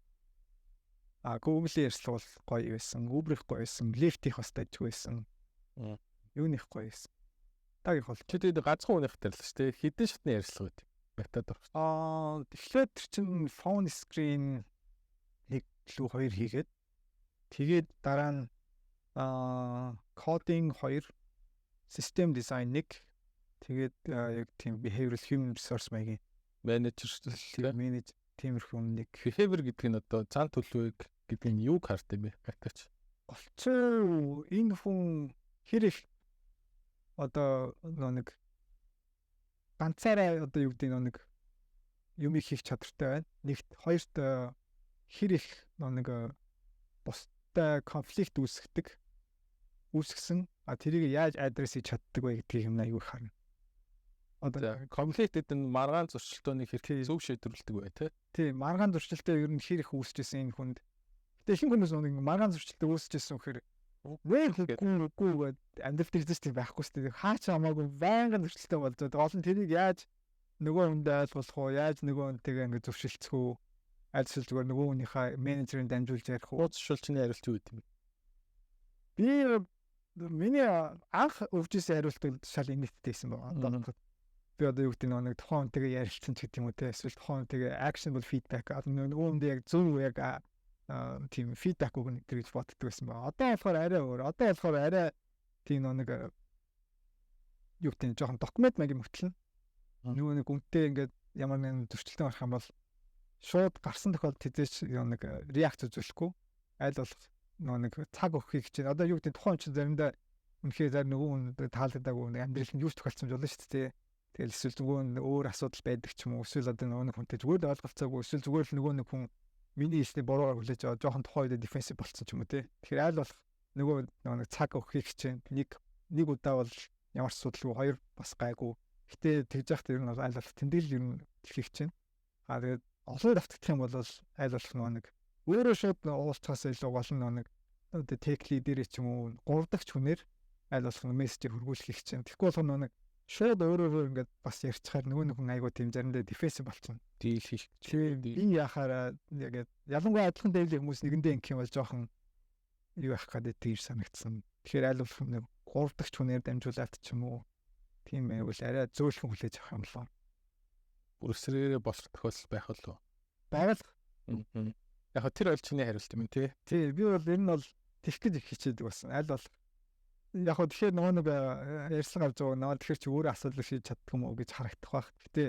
Google-ийн ярьцлага бол гоё байсан. Uber-ийн гоё байсан. Lyft-ийн бас дайггүй байсан. Юуных гоё байсан. Таг их бол. Чи тэгээд ганцхан хүнийх дээр л шүү дээ. Хэдэн шатны ярьцлага үү? Метад орох. Тэгэхээр тэр чинь phone screen 1 илүү 2 хийгээд тэгээд дараа нь coding 2, system design 1, Тэгээд яг тийм behavioral human resource маягийн менежерчлэл менеж тиймэрхүү нэг behavior гэдэг нь одоо зан төлөвийг гэдэг нь юуг хард юм бэ? Айтаач. голцоо энэ хүн хэр их одоо нэг ганцаараа одоо юу гэдэг нэг юм хийх чадвартай байна. Нэгт хоёрт хэр их нэг бусдад конфликт үүсгэсэн тэрийг яаж адрес хийж чаддаг вэ гэдгийг юм аюу харна. Одоо конфликт гэдэг нь маргаан зөрчилдөөнийг хэрэг зөв шийдвэрлэдэг бай тээ. Тийм, маргаан зөрчилдөө ер нь хэр их үүсчихсэн энэ хүнд. Гэтэ ихэнх хүнээс нэг маргаан зөрчилдөө үүсчихсэн хэрэг үгүй амьдрал дээр зүйл байхгүй шүү дээ. Хаач хамаагүй байнгын зөрчилдөө болж байгаа. Олон тэрийг яаж нөгөө хүндээ ойлгуулах уу? Яаж нөгөө хүнтэйгээ ингэ зөвшөлдсөх үү? Альсэл зүгээр нөгөө хүнийхээ менежерийн дамжуулж ярих уу? Уучлалчны хариулт юу гэдэг юм бэ? Миний анх өвчсөн хариулт бол шал инээдтэйсэн байна. Би одоо юу гэдэг нэг тухайн хүнтэйгээ ярилцсан ч гэдэг юм уу те. Эсвэл тухайн хүнтэйгээ actionable feedback нөгөө хүндээ яг зөв яг тийм фидбек өгнө гэж боддог байсан ба. Одоо болохоор арай өөр. Одоо болохоор арай тийм нэг юу гэдэг нь жоохон документ маягийн мөтлөн. Нөгөө нэг үнтэй ингээд ямар нэгэн зөрчилдөөн гарах юм бол шууд гарсан тохиолдолд хэзээч нэг реакц үзүүлэхгүй. Аль болох нөгөө нэг цаг өгөхийг чинь одоо юу гэдэг нь тухайн чинь заримдаа үнэхээр зар нөгөө хүн таалагдаагүй нэг амьдрал нь юус тохиолдсон болно шүү дээ. Тэгэл эсвэл зүгээр өөр асуудал байдаг ч юм уу. Эсвэл одоо нөгөө нэг хүнтэй зүгээр л ойлголцоогүй. Эсвэл зүгээр л нөгөө нэг хүн миний хэлсний буруугаар хүлээж аваад жоохон тухайн үед дефенсив болцсон ч юм уу те. Тэгэхээр аль болох нөгөө нэг цаг өгөхийг чинь нэг удаа бол ямар ч асуудалгүй, хоёр бас гайгүй. Гэтэ тэгж яхад ер нь аль болох тэмдэглэл ер нь хэлхийг чинь. Тэгээд олон давтагдах юм бол аль болох нөгөө нэг өөрөө шууд уулзахаас илүү гол нь нэг одоо тек лидер ч юм уу 3 дахь хүнээр аль болох мессежийг хөргүүлэхийг чинь. Тэгэхгүй болох нөгөө шууд өөрөө ингээд бас ярьчихаар нөгөө хүн айгуу тийм заримдаа дефенсив болчихно. Дийл хийх. Би яхаараа яг ялангуяа адилхан дэвлийн хүмүүс нэгэндээ ингэх юм бол жоохон юу явах гэдэг тийш санагдсан. Тэгэхээр аль болох нэг 3 дахь хүнээр дамжуулаад ч юм уу тийм байвал арай зөөлхөн хүлээж авах юм болоо. Бүрсрээрээ болох тохиолдол байх болов. Байгаль. Яг тэр ойлчны хариулт юм тий. Тий, би бол энэ нь бол тэгэх гэж хичээдэг болсон. Аль болох яг хөө тэгэхээр нөгөө нэг ярьсан авч байгаа наа тэгэхээр чи өөрөө асуудал шийдэж чаддаг юм уу гэж харагдах байх. Гэтэ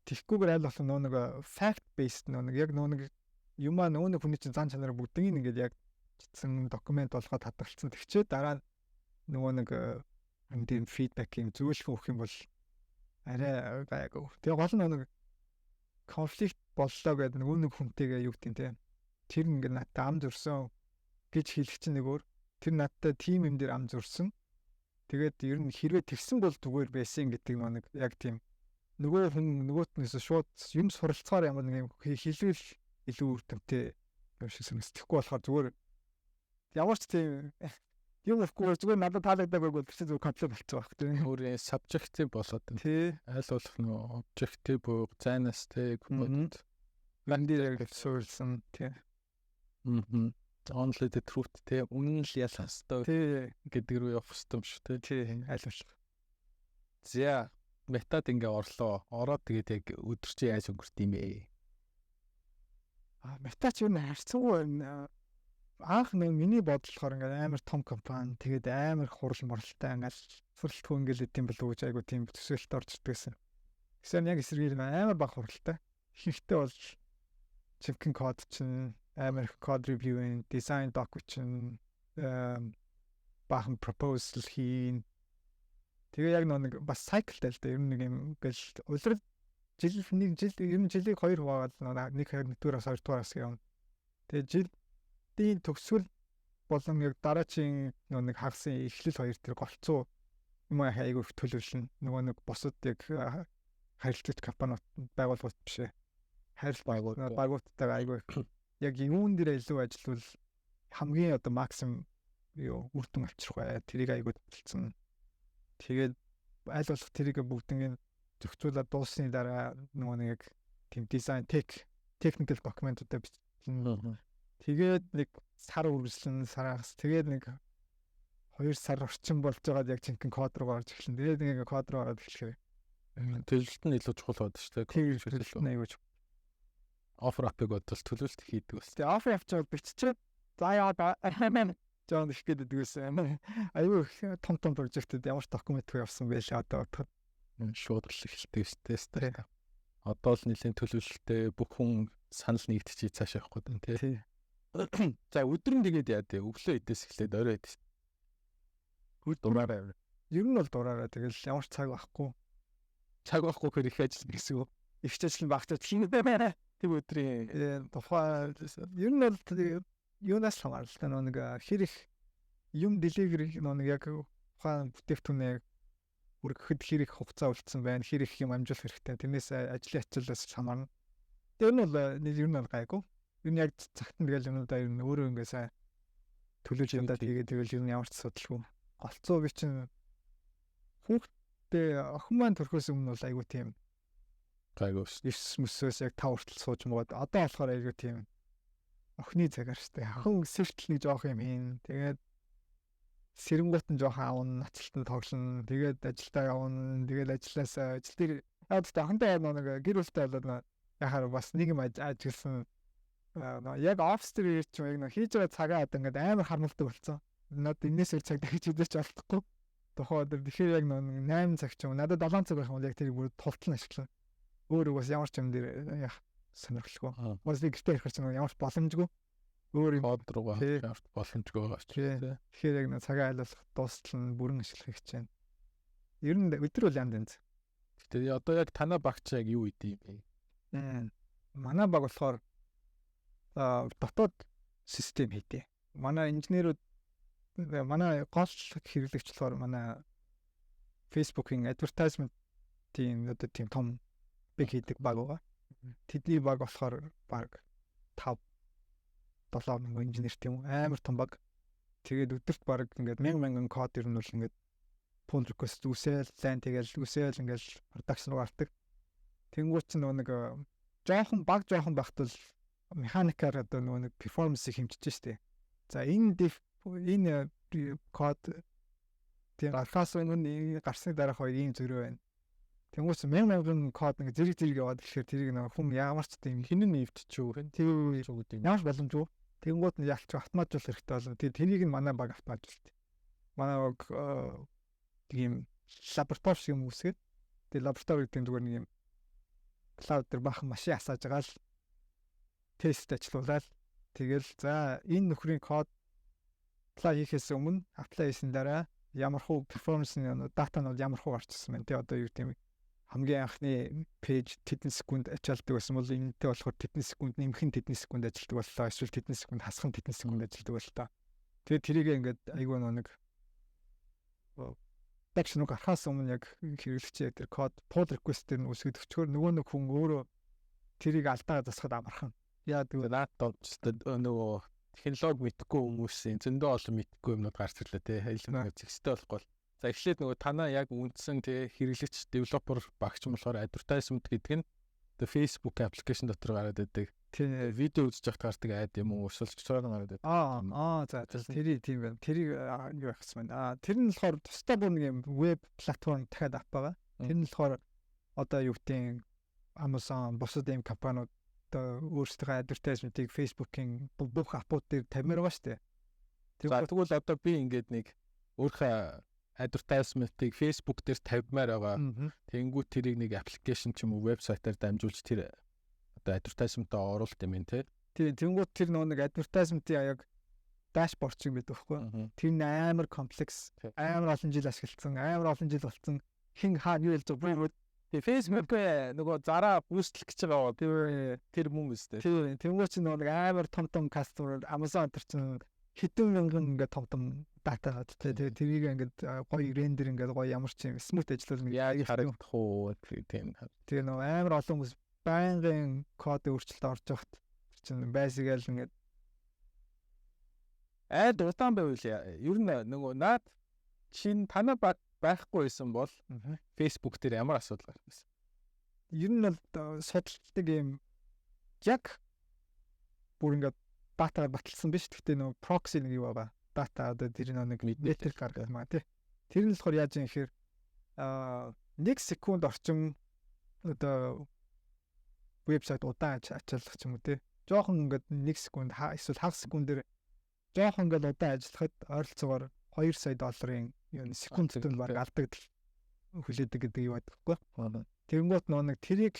тэгхгүйгээр аль болох нөгөө нэг fact based нөгөө яг нөгөө нэг юмаа нөгөө нэг хүний чинь зан чанараа бүгднийг ингээд яг читсэн документ болгоод хадгалсан. Тэгчээ дараа нөгөө нэг энэ feedback юм зөвлөх өгөх юм бол арай гайгүй. Тэгээ гол нь нэг конфликт боллоо гэдэг нөгөө нэг хүнтэйгээ юу гэдэг те. Тэр ингээд надад ам зөрсөн гэж хэлэх чинь нэг өөр. Тэр надтай тим юм дээр ам зурсан. Тэгээд ер нь хэрвээ тэгсэн бол зүгээр байсан гэдэг нэг яг тийм нөгөө хүн нөгөөтнөөс шууд юм суралцахаар ямар нэг юм хэлвэл илүү үр дүнтэй юм шиг санагдчихгүй болохоор зүгээр ямар ч тийм юм ихгүй зүгээр надад таалагдаагүй бол чи зүгээр конфликт болцсон байх тийм. Өөрийн subjective болоод байна. Тий. Аль болох нөгөө objective буюу зайнаас тэг бодод вандир суурилсан тий. Only the truth те үнэн л ялах хэвээр гэдэг рүү явах хэвээр юм шүү тий аль болох. За метад ингээ орлоо. Ороод тэгээд яг өдөрчийн яаж өнгөрт юм бэ? Метач юу нэ харцсангүй анх нэг миний бодлохоор ингээ амар том компани тэгээд амар хурал моралтай ингээл суралтгүй ингээл идэм болов гэж айгу тийм төсөөлөлт орж ирдгсэн. Гэсэн яг эсрэгээр амар баг хуралтай. Ихэнхдээ бол чимхэн код чинь амар код ревьюинг, дизайн док чинь бахан пропозал хийн. Тэгээ яг нэг бас cycleтай л да ер нь нэг юм ингээл улирал нэг жил ер нь жилийг 2 хуваагаад нэг 2 дугаараас 2 дугаараас явна. Тэгээ жилийн төгсгөл болон яг дараачийн нэг хагасан эхлэл хоёр тэр голцоо юм айгүй төлөвлөн нөгөө нэг босод яг харилцагч компаниуд байгууллагууд биш ээ. Байгууллагуудтай айгүй яг юун дээр илүү ажиллавал хамгийн одоо максимум юу үр дүн авчрах бай. Тэрийг айгүй төлцсөн. Тэгээд аль болох тэрийг бүгднийг зохицуулаад дууссаны дараа нөгөө нэг тийм дизайн техникэл документуудаа бичсэн. Тэгээд нэг сар үргэлжлэн сараас тэгээд нэг 2 сар орчим болж байгаад яг жинхэнэ код руу гарч эхэлсэн. Тэгээд ингээ код руу гараад эхлэхээр төлөвлөлт нь илүү чухал байдаг шүү дээ. Төлөвлөлт нь аюул чухал. Offer app-ыг бодвол төлөвлөлт хийдэг бас. Тэгээд offer app-ыг биччихээд за яа жоон их гээд дэгсэн. Аюу том прожектууд ямар ч документгүй явсан байлаа одоо бодоход. Шууд л эхэлдэг шүү дээ. Одоо л нэлийн төлөвлөлттэй бүх хүн санал нэгдчихий цааш явахгүй дээ тий. За өдөр нь тэгээд яа дээ өглөө идээс эхлээд орой идэж. Дураараа. Ер нь бол дураараа тэгэл ямар ч цаг байхгүй. Цаг байхгүй хэр их ажил гэсэн үү? Их ажил багч тийм байна. Тэр өдрийн тухай ер нь бол юунаас хамааралтай нэг хэр их юм delivery нэг яг ухаан бүтээгдэхүүнээ үргэхэд хэр их хугацаа үлдсэн байна, хэр их юм амжуулах хэрэгтэй. Тэрнээс ажлын ачааллаас хамаарна. Тэр нь бол ер нь бол гайгүй. Ер нь яг цагт нь тэгэл юмудаа ер нь өөрөө ингээ сайн төлөвлөж юмдаа тэгээд тэгэл ер нь ямар ч асуудалгүй. Голцоо би чинь хүүхдээ охин маань төрхөөс өмнө бол айгүй тийм гайгүй 9 мөсөөс яг 5 хүртэл сууж мод. Одоо болохоор айгүй тийм охины цагаар штэ. Охин сэртэл нэг жоох юм хийн. Тэгээд сэрэнгуут нь жоохон аавн ноцтолтод тоглоно. Тэгээд ажилдаа явна. Тэгээд ажлаас ажил дээр охинтой нэг гэр бүлтэй болоод яхаар бас нэг юм ажилласан. Яг офс дээр ч юм яг хийж байгаа цагаа одоо ингээд амар харамлдаг болсон. Надад энэс өөр цаг дахиж үзэж олдохгүй. Тухайн өдөр тэгэхээр яг 8 цаг ч юм. Надад 7 цаг байх юм бол яг тэрийг бүр тултал ашиглана. Өөр угаас ямар ч юм дээр яах сонирхолгүй. Бас гэртээ ирэх чинь ямар ч боломжгүй. Өөр юм код руугаа ямар ч боломжгүй байгаа ч тийм. Тэгэхээр яг нэг цагаа айлуулах дуустал нь бүрэн ашиглах гэж байна. Ер нь өдөр бол янз янз. Тэгээ одоо яг танаа багч яг юу идэв юм бэ? Манай баг болохоор дотоод систем хийдэг. Манай инженерүүд манай гол хэрэглэгч болохоор манай Facebook-ийн advertisement-ийн одоо тийм том биг хийдэг баг байгаа. Тэдний баг болохоор баг 5-7 мянган инженер тийм амар том баг. Тэгээд өдөрт баг ингээд мянган код ер нь бол ингээд pull request үсэл лайн тэгэл үсэл ингээд production руу гардаг. Тэнгуут ч нэг жоохон багт бол механикаар одоо нэг перформансыг хэмжиж штэ. За энэ код тийм гарахаас өмнө гарсны дараах хоёр ийм зөрөө байна. Тэнгуут мянган код нэг зэрэг яваад тэгэхээр тэрийг нэг хүн ямар ч тийм хинэн нэвтчихв. Тэр ямар ч боломжгүй. Тэнгуут нь ялч автоматжуулах хэрэгтэй болно. Тэрийг нь манай баг автоматжуулт. Манай баг тийм лаборатори шиг юм үсгээд тэр лаборатори гэдэг зүгээр нэг юм клауд дээр бахан машин асааж байгаа л тест ажиллуулаад тэгэл за энэ нөхрийн код apply хийхээс өмнө apply хийсэн дараа ямар хуу перформанс дата нь бол ямар хуу гарчсан байна. Тэ одоо юу гэдэг юм хамгийн анхны пэйж тэдэн секунд ачаалдаг байсан бол энэтэй болохоор тэдэн секунд нэмэх нь тэдэн секунд ажилтдаг боллоо. Эсвэл тэдэн секунд хасах нь тэдэн секунд ажилтдаг боллоо. Тэгээд тэрийг ингээд айгүй нэг текст нэг гарахаас өмнө яг хэрэглэгчээ тэр код pull request дээр нь үсгэж өчгөр нөгөө хүн өөрөө тэрийг алдаа засахад амархан. Яа тэгвэл нөгөө технологи мэдхгүй хүмүүсийн зөндөө олон мэдхгүй юмнууд гарч ирлээ те. Хэлмээр зэгстэй болохгүй. За эхлээд нөгөө танаа яг үндсэн те хэрэглэгч девелопер багч болохоор advertisement гэдэг нь the Facebook application дотор гараад байдаг. тийм видео үзэж явахд гардаг айд юм уу? Эсвэл цоороо гараад байдаг. За тэрийг тийм байна. Тэрийг юу байх гэсэн байна. Тэр нь болохоор тусдаа бүр нэг юм веб платформ дахиад ап байгаа. Тэр нь болохоор одоо юу гэдэг Amazon бусад ийм компаниуд одоо өөрсдийнхөө advertisement-ийг Facebook-ийн бүх апууд дээр тавьмаар байгаа шүү дээ. Тэгвэл одоо би ингээд нэг өөрийнхөө advertisement-ийг Facebook дээр тавьмаар байгаа. Тэнгүүт тэрийг нэг application ч юм уу вебсайтаар дамжуулж тэр одоо advertisement-аа оруулалт юм байна те. Тийм тэнгүүт тэр нэг advertisement-ийн яг dashboard шиг байдаг байхгүй. Тэр нь амар комплекс, амар олон жил ашигласан, амар олон жил болсон. Хин хаа юу хэлж байгаа. Тэгээ Facebook нөгөө зараа бүүстлэх гэж байгаа тэр мөн үстэй. Тийм тэнгүүт чинь нэг амар том customer Amazon төр чинь хэдэн мянган ингээд том дата гад тэгээ тэрийг ингээд гоё рендер ингээд гоё ямар ч юм смут ажиллуулна яг харагдах уу тийм. Тэгээ нөгөө амар олон хүмүүс байнгын код өөрчлөлт орж явахт чинь байсгээл ингээд удаан байвал ер нь нөгөө наад чин танаа байхгүй байсан бол Facebook дээр ямар асуудал гарах вэ? Ер нь бол судалдаг юм яг бүр ингээд дата баталсан биш. Гэхдээ нөгөө proxy нэг юу байгаа. Дата одоо тэр нэг метрик гаргах маа тий. Тэр нь болохоор яаж юм гэхээр 1 секунд орчим одоо вебсайт удаан ачааллах ч юм уу тий. Жохон ингээд 1 секунд эсвэл хагас секундээр жоох ингээд удаан ажиллахад ойролцоогоор $2 сая юу секундтанд баг алдагдал хүлээдэг гэдэг юу байдаггүй. Тэгэнгүүт нэг тэрийг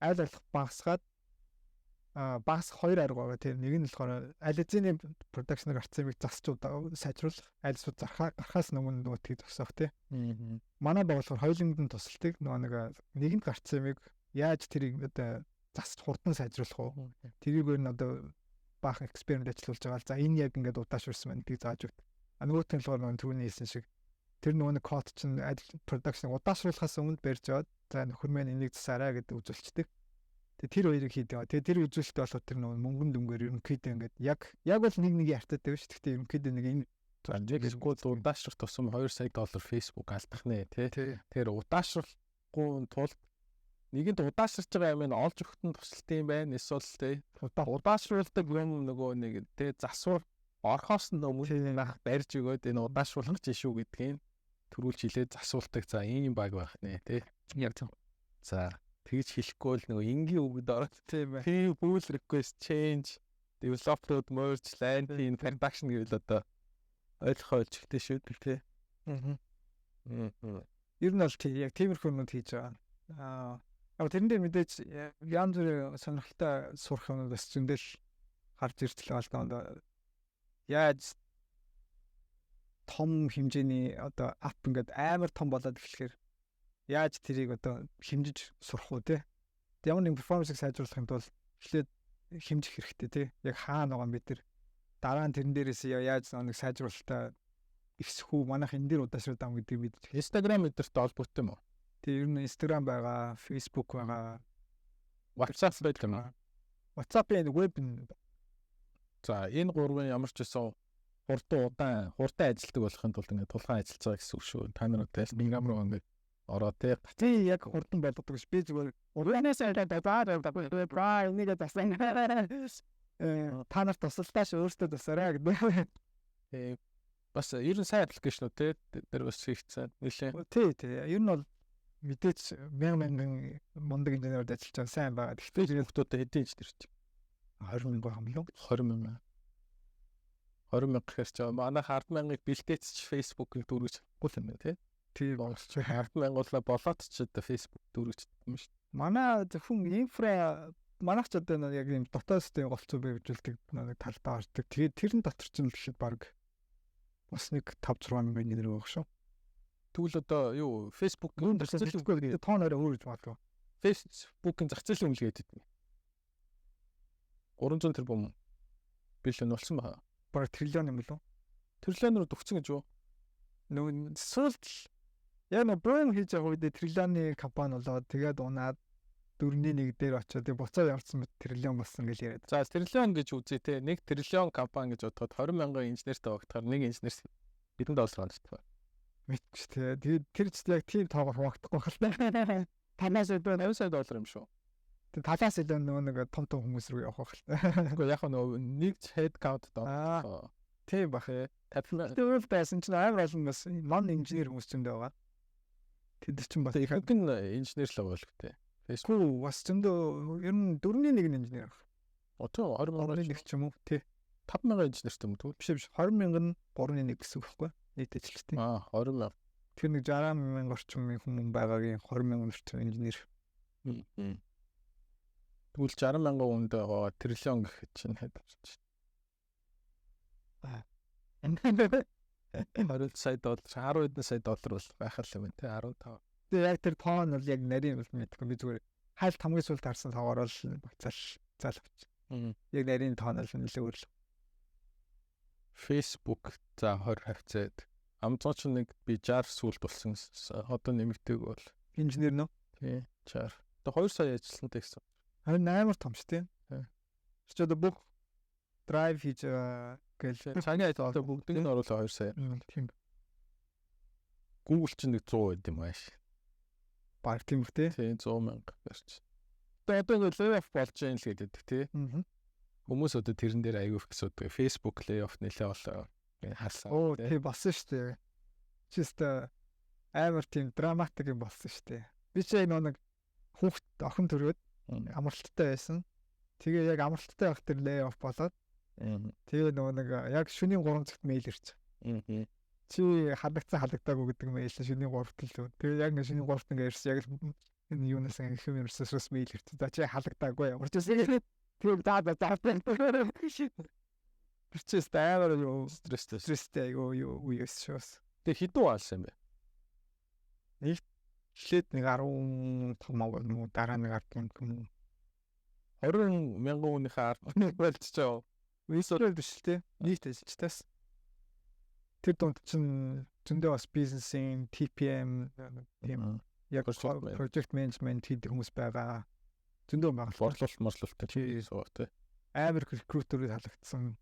аль болох багасгаад багасах хоёр арга байгаа. Тэр нэг нь болохоор ализины production-ыг арцыг засч сайжруулах, аль эсвэл гарахаас өмнө нөгөөдгийг зогсоох тий. Манай байгууллага хоёулангд нь тусалдаг нэгэнд гарцыг яаж тэрийг одоо засч хурдан сайжруулах уу? Тэрийгээр нь одоо баахан эксперимент ажиллуулж байгаа. За энэ яг ингээд удаашруулсан байна гэдгийг зааж өгдөг. Нөгөөх нь болохоор түрүүний хэлсэн шиг тэр нэг код чинь production удаашруулахаас өмнө барьж аваад за нөхөр мэн энийг засаарай гэдэг үзүүлчдэг. Тэгээ тэр хоёрыг хийдэг. Тэгээ тэр үзүүлэлт болохоор тэр нэг мөнгөн дүнгээр ерөнхийдөө ингээд яг бол нэг ятаад тавь ш. Гэхдээ ерөнхийдөө нэг энэ Жигсгүй удаашрах тусам $2 сая Facebook алдах нэ тий. Тэр удаашрахгүй тулд нэгэнд удаашрж байгаа юм нь олж өгөхөд нь тусалт юм байна. Эсвэл тий удаашруулдаг юм нөгөө нэг тий засвар орхоос нь өмнө барьж өгөөд энэ удаашруулах чинь шүү гэдгийг төрүүлж хилээд засуулдаг. За ийм баг байх нэ тий. Яг тийм. За тэгж хэлэхгүй л нөгөө энгийн үгэд ороод тийм ээ. Pull request change developed merge land in production гэвэл одоо ойлгохоо олжтой шүү дээ тий. Ер нь бол тий яг тиймэрхүү юмуд хийж байгаа. Тэрэн дээр мэдээж янз бүрийн сонирхолтой сурах юмудаас зөндөл гарч иртэл байна. Яаж том хэмжээний одоо ап ингээд амар том болоод эхлэхээр яаж тэрийг одоо хэмжиж сурах уу те. Ямар нэг перформансыг сайжруулахын тулд эхлээд хэмжих хэрэгтэй те. Яг хаана байгаа юм бид нар дараа нь тэрэн дээрээс яаж нэг сайжруулалтаа ихсэх үү манайх энэ дээр удаашраад байгаа гэдэг бид Instagram өдөрт олбогдсон юм уу? Тэгээ ер нь Instagram байгаа, Facebook байгаа, WhatsApp байдаг юм аа. WhatsApp-ийн веб. За энэ гурвын ямар ч байсан хурдан ажилтдаг болохын тулд ингээд тулгаан ажиллаж байгаа гэсэн үг шүү. Та нар Telegram руу ингээд ороод тий яг хурдан байлгадаг ш. Би зүгээр урьнаас та нарт тусалдаа ш өөртөө тусаарай гэдэг. Бас ер нь сайн аппликейшнүүд тий дээр бас хийгдсэн нэлээ. Тий ер нь бол мэдээч мянган мундаг инженерүүд ажиллаж байгаа сайн байгаа. Гэхдээ хүмүүстэй хэдийн ч төрч 20,000 байгаа юм лөө. 20,000 гэхэрч байгаа. Манай 10,000-ыг бэлдээч Facebook-ыг дүүргэж чадахгүй юм байна тий. Тийм болж 10,000 болоод ч одоо Facebook дүүргэж чадсан юм шүү. Манай зөвхөн инфра манайх ч одоо яг юм дотоодын голцоо бийжүүлдэг нэг талдаа ордог. Тэгээд тэрэн дотор ч нь л ихэд баг бас нэг 5-6 мянган инженер байгаа шүү. Тэгвэл одоо юу Facebook-ийн зах зээл тоон орой өөр гэж бодлоо. Facebook-ийн зах зээлийн үнэлгээ гэдэг нь 300 тэрбум биллион болсон байна. Бараг триллион юм болов. Триллионоор төгссөн гэж юу? Нөгөө сүлд яг нэг брэнд хийж байгаа үед триллионы компани болоод тэгээд унаад 4.1 дээр очиод буцаад явсан мэт триллион болсон гэж яриад. За триллион гэж үзье те. 1 триллион компани гэж бодоход 20,000 инженертэй багтахаар нэг инженер хэдэн доллар гардаг вэ? Мэдгүй те. Тэгээд тэр ч яг тийм тоогоор хуваагдахгүй байна. Танаас өдөө $50,000 юм шүү. Тэгээд талаас илүү нөгөө том хүмүүс рүү явах байна. Гэхдээ яг нөгөө нэг head count доо. Тийм бах ээ. Тэр байсан чинь амар олон бас non инженер хүмүүс ч юм байгаа. Тэд чинь бас их хэн инженер л байгаа л гэдэг. Facebook бас зөндөө ер нь 4.1 инженер. Одоо 20,000 ч юм уу тий. 5,000 инженертэй юм тэгвэл биш 20,000 нь 3.1 гэсэн үг байхгүй нийт ажилтны. 20,000. Тэр нэг 60,000 орчим хүн байгаагийн 20,000 орчим инженер. Тэгвэл 60,000 хүнд байгаа триллион гэхэд чинь хэд болж байна? $20 сая $10 сая бол байх л юм тий 15. Тэгээ яг тэр тоон бол яг нарийн бол мэдгүй би зүгээр хайлт хамгийн сүүлд харсан тоогоор л багцаал залвч. Яг нарийн тоон бол нэлээд өөр л. Facebook за 20 хавцаад Amazon ч нэг би 60 сүлд болсон. Одоо нэмэгдэг бол инженер нөө. Тий 60. Одоо 2 сая ажилласантай гэсэн. Харин амар том шүү дээ. Чи одоо бүх драйв хийж гээл цааны одоо бүгдийг нь оруулаа 2 сая. Тийм. Google ч нэг 100 байд юм ааш. Баг тийм үү те? Тийм 100,000 гарч. Одоо ингэ layoff болж юм л гэдэг тий. Хүмүүс одоо тэрэн дээр аягүй их асуудаг. Facebook layoff нэлээ болоо. Харсан. Оо тий болсон шүү дээ. Чист амар тийм драматик юм болсон шүү дээ. Би ч нэг хүүхд охин төрөөд амралттай байсан. Тэгээ яг амралттай байх тэр layoff болоод Тэгээд нөгөө нэг яг шөнийн 3 цагт мэйл ирчих. Чи халагдаагүй гэдэг мэйл шөнийн 3-т л. Тэгээд яг ингээ шөнийн 3-т ингээ ирсэн яг энэ юунаас ингээ хэмэрсээс мэйл ирчих. За чи халагдаагүй ямар ч үсэн. Тэгээд заавал Бичээс амар юу стресстэй юу шээс. Тэг хідүү аалсан юм бэ? Эхлээд нэг 15 мав юм уу дараа нэг 10 юм уу 20,000 хүнийхээ 10 болчихоо. Висорал биш л те. Нийт ажилчтаас. Тэр дунд чинь зөндөө бас бизнесийн TPM тийм яг project management хийдэг хүмүүс байгаа. Зөндөө байгаа. Борлуулалт суу те. Амар рекрутерүүд халагдсан.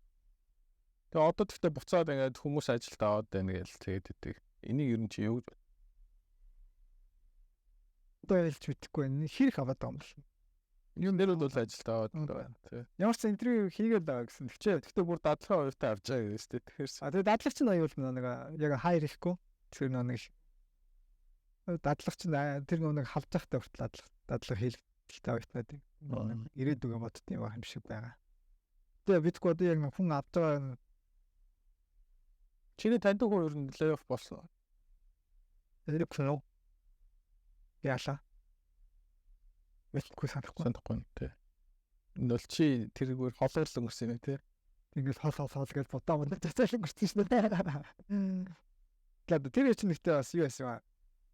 Тэгээ одоо тэгтээ буцаад ингээд хүмүүс ажилд аваад байна гэж тэгээд идэг. Энийг ер нь чи юу гэж одоо ялч мэдэхгүй байна. Хэрэг аваад байгаа юм бол. Юу нэр бол ажилд аваад байна тий. Ямар ч интервью хийгээд байгаа гэсэн. Тэгтээ бүр дадлагын хувьтай авч байгаа гэж тий. Тэгэхээр тэгээд дадлаг чинь аюул нэг яг хайр ихгүй. Тэр нэг дадлаг чинь тэр нэг халж захтай хүртэл дадлаг хийлгэлтэй байтлаад ирээдүгөө боддtiin байх юм шиг байгаа. Тэгээд бидгүй одоо яг хүн авч байгаа чиний таньдаг хүн ер нь лейоф болсон. Электро. Яла. Мэдгүй санахгүй тий. Энэ бол чи тэргээр холоорл өнгөрсөн юм тий. Ингээд хол гэж бодоо мөн цацаал өнгөрсөн шүү дээ. Тэгээд тэр чинь нэгтэй бас юу байсан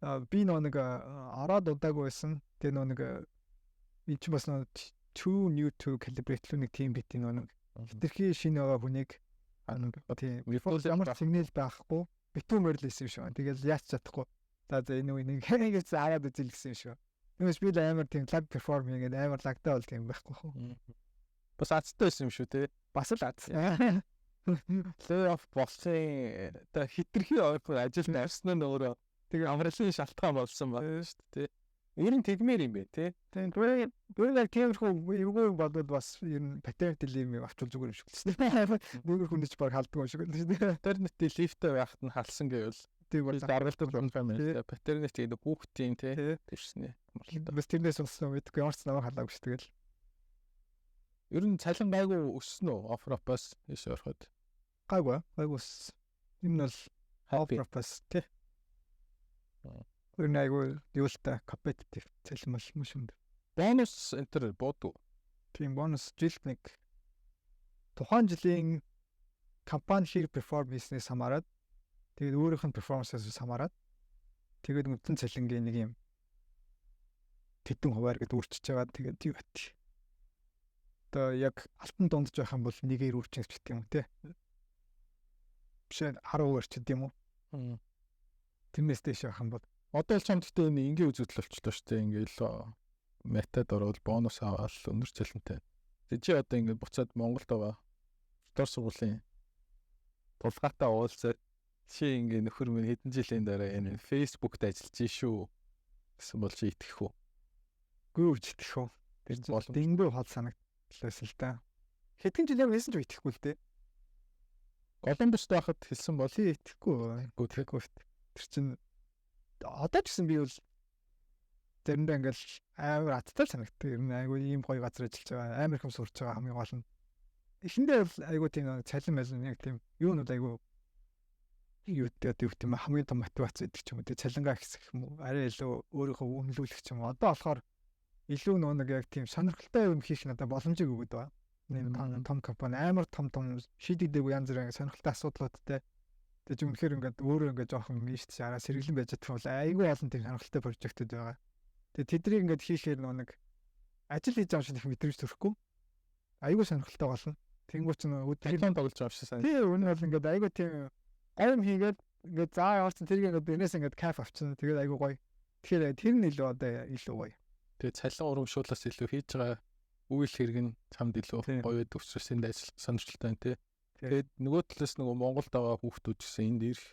юм. Би нэг ороод удаагүй байсан. Тэгээ нэг би ч бас нэг True New to Calibrate нэг team бит нэг хитрхи шинэ байгаа хүнийг тийм ямар сигнал байхгүй битүүмээр л исэн шүү. Тэгэл яач чадахгүй. За энэ үнийг гэж заагаад үзэл гэсэн шүү. Нэгс би амар тийм лаг перформинг гэдэг амар лагтай бол тийм байхгүй хөө. Бас азтай байсан юм шүү те. Бас л аз. Лейоф болсон та хитрхи ойрхон ажилд авсан нь өөрөө тэгээ амралтын шалтгаан болсон байна шүү дээ. Ер нь тэгмээр юм бэ те. Тийм түрээ тиймэрхүү эвгүй бодод бас ер нь патент лимиг авчвал зүгээр юм шиг л шүү. Нүгэр хүнэж баг халддаг юм шиг л шүү дээ. Патернет лифтээ байхад нь халсан гэвэл тийм бол даргалт болох юм байна. Патернет гэдэг хүүхдийн те тэгшнэ. Бас тэрнээс болсон мэдгүй ямар ч намайг халаагүй шүү тэгэл. Ер нь цалин гайгүй өссөн үү? Офропоос ийш ороход. Гайгүй юм бол офропоос те. Өөр найгуу юултай competitive цалин бол юм шүү. Бонус энтер буудаг. Тийм бонус жилд нэг тухайн жилийн компани хэр перформ хийснээс хамаарат тэгээд өөрийнх нь перформансаас хамаарат тэгээд үндсэн цалингийн нэг юм тэдэн хуваар гэдээ өөрчилж байгаа. Тэгээд юу бат. Одоо яг алтан дундж байх юм бол нэгээр өөрчилж гэдэг юм те. Биш 10% ч гэдэг юм уу. Тэрнээс дэш байх юм бол одоо л чамд гэдэг энэ ингийн үзэгдэл болчихлоо шүү дээ. Ингээл метад орвол бонус аваад өндөр цалинтай. Тэг чи одоо ингээд буцаад Монголд байгаа. Дор сургуулийн тулгаатай уулзаад чи ингээд нөхөр минь хэдэн жилийн дараа энэ Facebook-д ажиллаж шүү гэсэн бол чи итгэх үү? Гүйж итгэх үү? Тэр бол дэнгүү хол санагдлаас л да. Хэдэн жил яг хэлсэн ч итгэхгүй л дээ. Колумбуст байхад хэлсэн бол итгэхгүй. Тэр чинь одоо ч гэсэн би бол заримдаа ингээл амар аттай санагддаг. Ер нь айгүй ийм гоё газар ажиллаж байгаа. Амар их сурч байгаа хамгийн гол нь. Эхэндээ бол айгүй тийм цалин мэлэн яг тийм юунууд айгүй юутай тийм хамгийн том мотивац гэдэг ч юм уу. Тэгээ цалингаа ихсэх юм уу? Арай илүү өөрийнхөө үнэлүүлэх ч юм уу. Одоо болохоор илүү нэг яг тийм сонирхолтой юм хийх надад боломжийг өгöd байгаа. Нэг том компани амар том шийдэгдэг янз бүрийн сонирхолтой асуудлуудтай. Тэгэж үнэхээр ингээд өөрөө ингээд жоохон ийшч араа сэргэлэн байж чадах бол айгүй олон тийм сонирхолтой прожектууд байгаа. Тэгээ тэднийг ингээд хийхээр нэг ажил хийж байгаа шиг их мэдрэмж төрөхгүй. Айгүй сонирхолтой болно. Тэнгуүч нь өдрийн тоглож байгаа шиг сайн. Тийм үнэ бол ингээд айгүй тийм гайм хийгээд ингээд заа явуулсан тэрийг ингээд бинээс ингээд кайф авчихна. Тэгээд айгүй гоё. Тэгэхээр тэр нь илүү одоо илүү гоё. Тэгээ цалин урамшуулаас илүү хийж байгаа үйл хэрэг нь чамд илүү гоё төвчрсөн ажил сонирхолтой тий. Тэгээд нөгөө талаас нөгөө Монголд байгаа хүүхдүүд гэсэн энд ирэх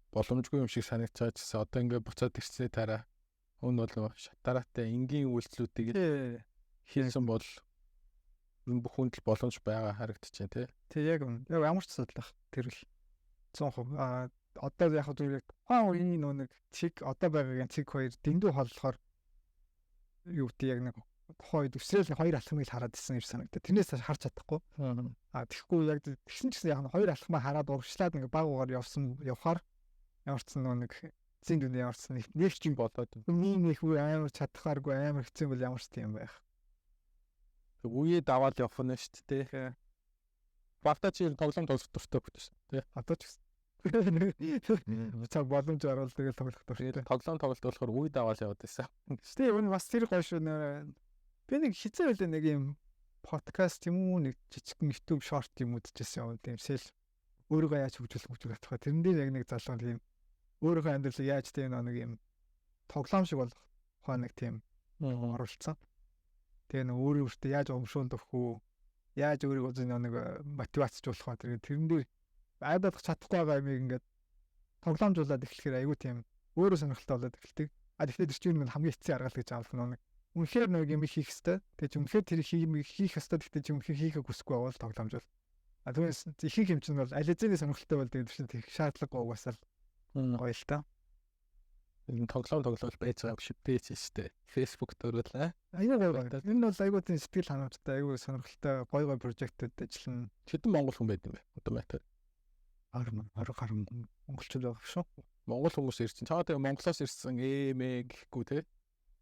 боломжгүй юм шиг санагдаж байгаа гэсэн одоо ингээд буцаад ирснээр тараа өн бол шатараатай энгийн үйлчлүүдийг хийсэн бол бүх хүнд л боломж байгаа харагдчихээн тий. Тэг яг ямар ч асуудал байх тэр л 100%. Одоо яг зүгээр тухайн үеийн нэг цэг одоо байгаагийн цэг хоёр дэндүү холлохоор юу гэдэг яг нэг тухайн үед өсрөөл хоёр алхмыг хараад исэн гэж санагдав. Тэрнээс харж чадахгүй. Тэгэхгүй яг тэгсэн ч гэсэн яг хоёр алхмаа хараад урагшлаад ингээ баг угаар явхаар ямарчсан нэг зин дүн ямарчсан нэг ч юм болоод нэг амар чадхааргүй амар хэцүү бол ямар ч тийм байх. Үе даваад явах нь шүү дээ. Багтаа чи тоглоом тоглох дуртай бүтэсэн тий. Одоо ч гэсэн. Цаг боломж орвол тэгэл тоглох дуртай. Тоглоом тоглолт болохоор үе даваад яваад байсан. Тэгээ энэ бас тэр гоё шүү нэ. Би нэг хизээ байлаа нэг юм подкаст юм уу нэг жижигхэн YouTube short юм үзчихсэн юм тийм сэл өөрийгөө яаж хөгжүүлэх тухай. Тэрэн дээр яг нэг залуу тийм өөрийнхөө амьдралыг яаж тийм нэг юм тоглоом шиг болох нэг тийм оруулсан. Тэгээ нэг өөрөөсөө яаж өмшөөлөх үү? Яаж өөрийгөө нэг мотивацжуулах вэ? Тэрэн дээр айдадах чадахгүй байгаа юм ингээд тоглоомжуулаад эхлэхээр айгүй тийм өөрөө сонирхолтой болоод эхэлдэг. Тэгэхээр тэр чинь хамгийн эцсийн аргал гэж аавал нэг үнэхээр нэг юм хийх хэвээр. Тэгээ чи үнэхээр тэр хийх хэвээр гэхдээ чи үнэхээр хийхээ хүсэхгүй бол тоглоомжуул. Түүнээс ихэнх юм чинь бол аль хэзээ сонирхолтой бол тэгээд чинь тийм шаардлагагүй угаасаа гоё л та. Энэ тоглоом байж байгаа юм шиг пэйж шүү дээ. Facebook дөрөв. Аяа. Энэ бол айгүй тийм сэтгэл ханамжтай айгүй сонирхолтой гоё прожектууд ажиллана. Хэдэн монгол хүн байд юм бэ? Одоо мэтэр. Харин монголчууд байгаа шүү. Монгол хүмүүс ирсэн. Чаа тэгээ Монголоос ирсэн гэхгүй те.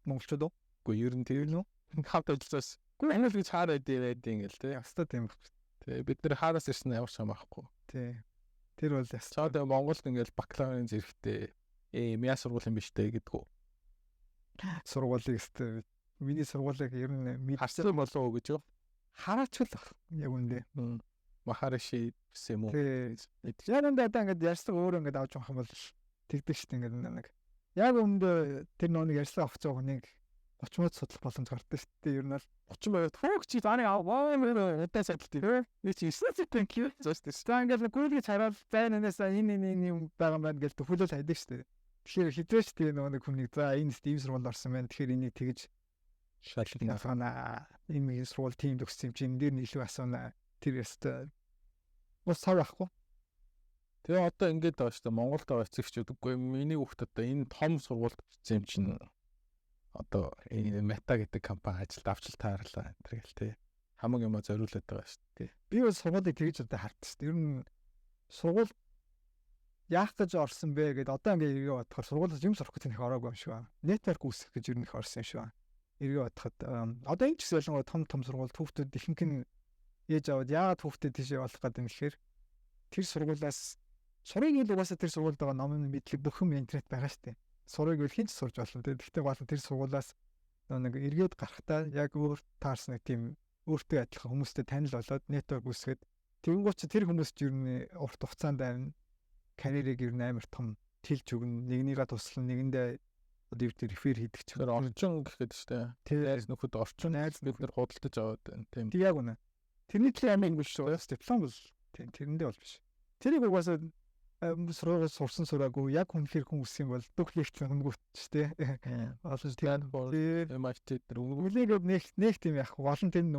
Монголчууд уу? Үгүй ер нь тэр нөө. Хавд ажилласаас. Үгүй англи гэж хаарад байдаг ингээл те. Ястаа тийм баг. Тэ бид нар хаараас ирсэн ямар ч хамаахгүй. Тий. Тэр бол яс. Чаа тэгээ Монголд ингээл бакалаврын зэрэгтэй мяа сургууль юм биш үү гэдгүү. Сургуулийг өстэй. Миний сургуулийг ер нь харсан болов уу гэж юу? Хараач л баг. Яг үндэ. Махараши гэсэн юм уу? Яг үндэ одоо ингээд ярьслаг өөр ингээд авч явах юм бол тэгдэг шүү дээ ингээд нэг. Яг үндэ тэр нэг ярьслаг авч байгаа хүнийг 30 мод судлах боломж гардаг шүү дээ. Ер нь бол 30 мод фокс чи зааны надад садалт тийм. Би чи статистик кив зөөстэй. За ингээд гүйлгэж хараад байнаас энэ юм байгаа маань гэж төхөлөл хайдаг шүү дээ. Тэгэхээр хитвэш тийм нэг хүнийг за энэ Стив сургуульд орсон байна. Тэгэхээр энийг тэгж шалгах яфана. Энэ сургууль тийм төгссөн юм чи энэ дээр нь илүү асууна. Тэр ястай. Бас сарахгүй. Тэгээ одоо ингэж байгаа шүү дээ. Монголд байгаа эцэгчүүд үгүй миний хүүхд одоо энэ том сургуульд очсон юм чинь одоо энэ Meta гэдэг компани ажилд авчил таарлаа энэ гэл тээ. Хамаг юм зориулаад байгаа шүү дээ. Би бас сургуулийг тэгж одоо хартсан шүү дээ. Ер нь сургууль яах гэж орсон бэ гэдээ одоо ингээ эргээ бодохоор сургуулиас юм сурах гэж нэх ороогүй юм шиг байна. Network үүсгэх гэж ер нь их орсон юм шиг байна. Эргээ бодоход одоо энэ ч гэсэн болгоо том сургууль хүүхдүүд ихэнх нь ээж аваад яагаад хүүхдэд тийшээ болох гэдэг юм гэхээр тэр сургуулиас сурыг ил угаасаа тэр сургуульд байгаа номын мэдлэг бүх юм интернет байгаа шүү дээ. Сурыг үл хинч сурж болно. Тэгэхдээ гол нь тэр сургуулиас нэг эргээд гарахтаа яг өөр таарсан нэг тийм өөртөө адилхан хүмүүстэй танил болоод network үүсгээд тэгэнгүүт чи тэр хүмүүс ч ер нь урт хугацаанд байна. Карьерийг ер нь амар том тэлж өгнө. Нэгнийгээ туслан нэгэндээ одоо юу рефер хийдэг ч тэр орчин гэхэд шүү дээ. Тэр нөхөд орчин найз бид нар худалдаж аваад байна. Тийм. Яг үнэ. Тэрний төлөө амиг биш шүү. Диплом бол тийм тэрэндээ бол биш. Тэрийг угаасаа сургуулиас сурсан сураагүй яг үнэхээр хүн үсэх юм бол бүх лекц хөнгөт шүү дээ. Олон тийм MIT дээр үлээгээд нэг тийм яахгүй. Олон тийм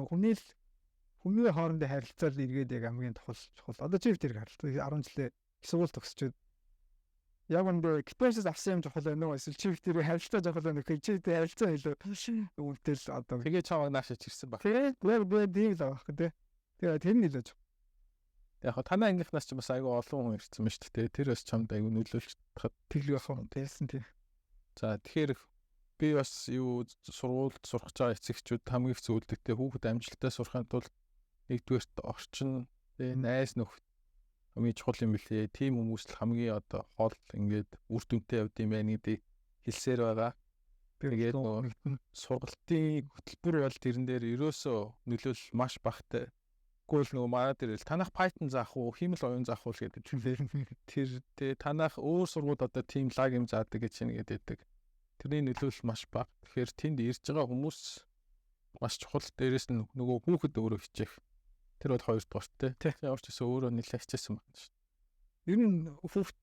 хүний хоорондын харилцаал эргээд яг хамгийн чухал. Одоо чи тэр харилцаа 10 жилээ сургууль төгсчөөд яг үндэ китайсаас авсан юм чухал байна уу? Эсвэл чи тэр харилцаа чухал байна уу? Чи тэр харилцаа илүү үнэтэй л одоо тэгээ чамаг наашаач ирсэн баг. Тэгээ тийм л байгаа хэрэг тий. Тэгээ тэр нь илүү чухал. Яг хаа танай ангийнхнаас ч бас айгүй олон хүн ирсэн ба шүү дээ. Тэр бас чамд айгүй нөлөөлж тэглэх байх юм. Тэрсэн тий. За тэгэхээр би бас юу сургуульд сурах гэж байгаа эцэгчүүд хамгийн их зөвлөдөгтэй хүүхэд амжилттай сурахын тулд нэгдүгээрт орчин найз нөхд хамгийн чухал юм билээ. Тим хүмүүс л хамгийн одоо хол ингээд үр дүнтэй явд юм байна гэдэг хэлсээр байгаа. Тэгээд сургалтын хөтөлбөр бол тэрэн дээр ерөөсөө нөлөөлөл маш багтай. Гол нөгөө манай дээр л танах Python заах уу, хиймэл оюун заах уу гэдэг тэр танах өөр сургууль одоо team lag юм заадаг гэж чинь гэдэг. Тэрний нөлөөлөл маш бага. Тэгэхээр тэнд ирж байгаа хүмүүс маш чухал. Дээрээс нь нөгөө хүүхэд өөрөө хичээх. Тэр бол хоёр дахь те. Ямар ч гэсэн өөрөө нэлээд хичээсэн байна шүү. Ер нь хүүхэд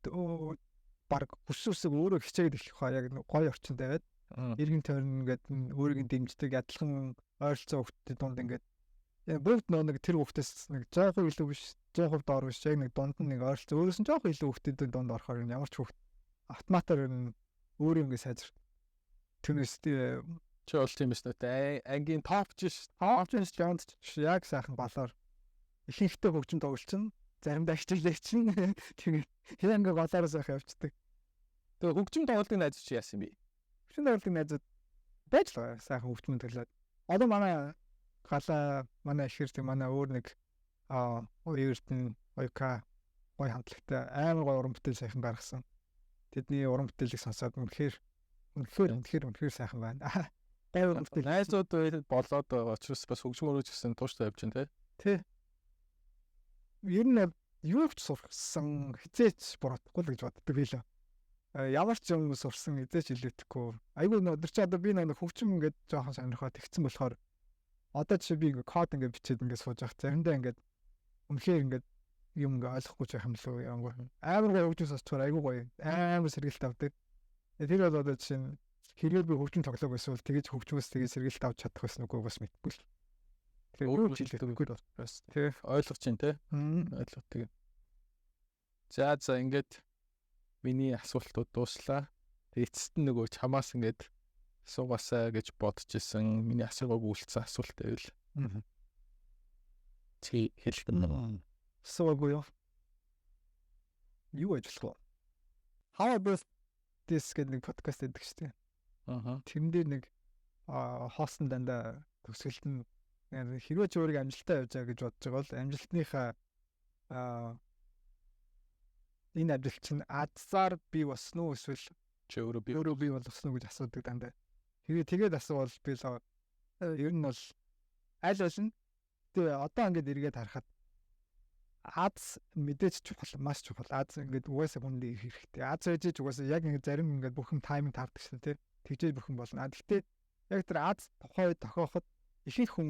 баг хүсвэсэг өөрөө хичээгээд эхлэх хаа яг гоё орчинд байгаад иргэн тойрон ингээд өөрийг дэмждэг адилхан ойролцоо хүүхдэд дунд ингээд бүгд нэг тэр хүүхдээс нэг жоохон илүү биш, жоохон доор биш, яг нэг дунд нь нэг ойролцоо өөрөөс нь жоохон илүү хүүхдийн дунд орохоор ямар ч хүүхд автоматар өөрийг ингэ сайжир. Түүнээс Чи бол тийм биш үү? Ангийн топч ш. Топч Jones яг сайхан голоор ихэнхдээ хөгжим тоглолцсон. Заримдаа хичээлээ чинь тэгээд хянга голоор сайхан явцдаг. Тэгээ хөгжим тоглолтын найз чи яасан юм бэ? Хөгжим тоглолтын найзууд байж л байгаа сайхан хөгжмөн төлөөд. Одоо манай ихэр тийм манай өөр нэг Эрдэнэ Ойка гой хамтлагтай амар гой уран бүтээл сайхан гаргасан. Тэдний уран бүтээлийг сонсоод үнэхээр сайхан байна. Гайвар бүтээл. Найзууд болоод байгаа учраас бас хөгжим өрөөж гэсэн тууштай явж байна тий. Ер нь юу ч сурсан хизээч буруудахгүй л гэж боддог би л. Ямар ч юм сурсан хизээч илүүдэхгүй. Айгүй өдөр чи одоо би нэг хөгжим ингээд жоохон сонирхоод тэгсэн болохоор одоо чи би ингээд код ингээд бичээд ингээд сууж явах. Заримдаа ингээд үнэхээр ингээд юм ингээд ойлгохгүй ч юм лөө яангой. Амар гоё хөгжим сонсчоор айгүй гоё. Амар сэргэлт авдаг. Тэр бол одоо чинь хэрвээ би хөгжим тоглоог эсвэл тэгэж хөгжмөөс тэгэж сэргэлт авч чадах байсан үгүй бас мэдгүй л. Тэр өөрөө жилдэггүй бас. Тэг ойлгож чинь те. Ойлгох тэг. За ингээд миний асуултууд дууслаа. Тэг эцэст нь нөгөө чамаас ингээд суугасаа гэж бодож исэн. Миний асуугааг үйлцсэн асуулт байвал. Чи хэлсэн. Суугаагүй юу? Юу ажиллах вэ? How about this гэдэг нэг подкаст хийдэг шүү дээ. Тэрэн дээр нэг хоосон дандаа төгсгөлт нь хэрвээ ч өөрийг амжилтаа явж байгаа гэж бодож байгаа бол амжилтныхаа энэ амжилт чинь азар бий болсон уу эсвэл чи өөрөө бий болгосон уу гэж асуудаг дандаа. Хэрвээ тэгээд асуувал би л ер нь бол аль болно. Тэгээ одоо ингээд эргээд харахад аз мэдээж чухал, маш чухал. Аз ингээд угаасаа хүндээ хэрэгтэй. Аз ээжж угаасаа яг ингээд зарим ингээд бүхэн тайминг таардаг шин тий. Тэгжээж бүхэн болно. Гэхдээ яг тэр аз тухай тохиоход ихэнх хүн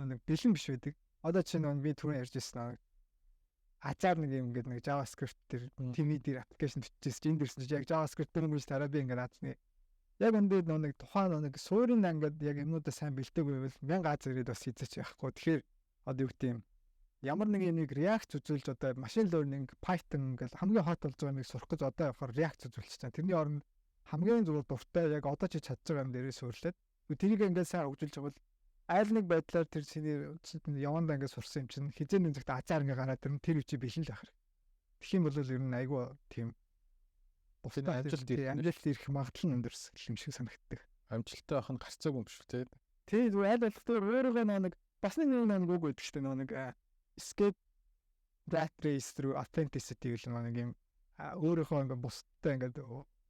нэг бэлэн биш байдаг. Одоо чинь би түрүү ярьж ирсэн азар нэг юм ингээд нэг JavaScript дээр TV дээр аппликейшн бичижсэн. Энд дэрсэн чинь яг JavaScript дээр мэж тараа би ингээд азны яг энэ нэг тухайн нэг суурин ангид яг юмнуудаа сайн бэлдэг байвал 1000 аз ирээд бас хийчих яахгүй. Тэгэхээр одоо юу гэдэг юм ямар нэг юм React үзүүлж одоо machine learning Python гэл хамгийн хот болж байгаа юмыг сурах гэж одоо явахаар React үзүүлчих чана. Тэрний оронд хамгийн зүгээр дуртай яг одоо чи чадж байгаа юм дээрээ суурлаад тэрийг ингээд сайн хөгжүүлж байгаа бол айл нэг байдлаар тэр чиний явандаа ингээд сурсан юм чинь хизээний зөвхт азар ингээд гараад тэр үчи бэлэн л ахэр. Тэгэх юм бол ер нь айгүй тийм амжилт ирэх магадлал нь өндөрс юм шиг санагддаг. Амжилттай байх нь гарцаагүй юм шүү дээ. Тий зүгээр айл болохоор өөрөөгөө нэг бас нэг үг байдаг шүү дээ нэг escape rat race through authenticity гэх нэг юм өөрийнхөө ингээд бусдтай ингээд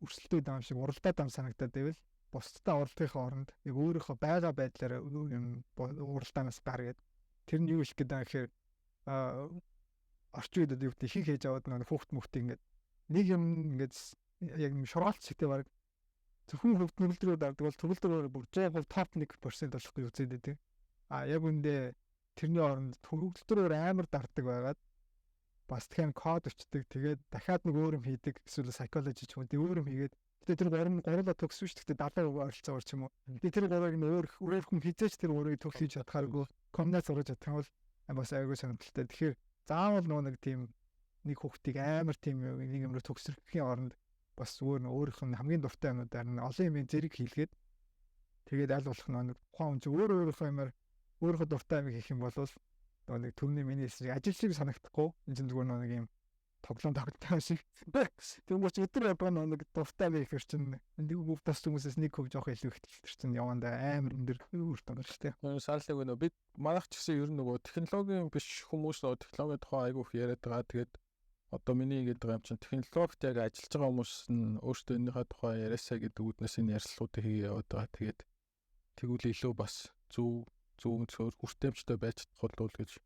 өрсөлдөд юм шиг уралдаад ам санагдаад байвал бусдтай уралдахын оронд яг өөрийнхөө байгаа байдлаараа юм уралдаанаас гаргаад тэр нь юу их гэдэг юм гэхээр орчин үед юу гэдэг их хийж аваад нэг хүүхд мөхт ингээд нэг юм ингээд яг юм шураалт шигтэй баг зөвхөн төгөлдрөө дардаг бол төгөлдрөөр бүр 100% топ 1% болох гэж үзээд байдаг. Яг үндэ тэрний оронд төгөлдрөөр амар дардаг байгаад бас тэгэхээр код өчтдөг тэгээд дахиад нэг өөр юм хийдэг эсвэл psychology ч юм уу өөр юм хийгээд тэгээд тэр гурлаа төгсөн шүү дээ 70% ойролцоогоор ч юм уу. Тэгээд тэр гурыг нь өөр хүн хизээч тэр өөрийг төгс хийж чадхааргүй комбинац ураж чадах бол бас айгүй сонирхолтой. Тэгэхээр заавал нэг тийм нэг хүүхдийг амар тийм нэг юм руу төгсрөхийн оронд бас өөрийнх нь хамгийн дуртай юмудаар нь олон юм зэрэг хийлгээд тэгээд аль болох нэг ухаан хүн өөрийнхөө юмар өөрийнхөө дуртай юм хийх юм бол нэг түвний миний ажил шиг санагдахгүй энэ чинь зүгээр нэг юм тоглоом тогтдог шиг тийм учраас өдөр апаа нэг дуртай байх хэрэг чинь нэг бүгдээс хүмүүсээс нэг хөв жоох илүү ихтэй чинь явандаа амар өндөр үр дагавар шүү дээ. Сарлаг өнөө бид манайх ч гэсэн ер нь нөгөө технологийн биш хүмүүс технологийн тухай айгүйх яриад байгаа. Тэгээд одоо миний гэдэг юм чинь технологид яг ажиллаж байгаа хүмүүс нь өөрсдөө энийхээ тухай яриасаа гэдэг үүднээс энэ ярилцлагуудыг хийгээд яваад байгаа. Тэгээд тэгвэл илүү бас зөв хүртээмжтэй байж чадхул гэж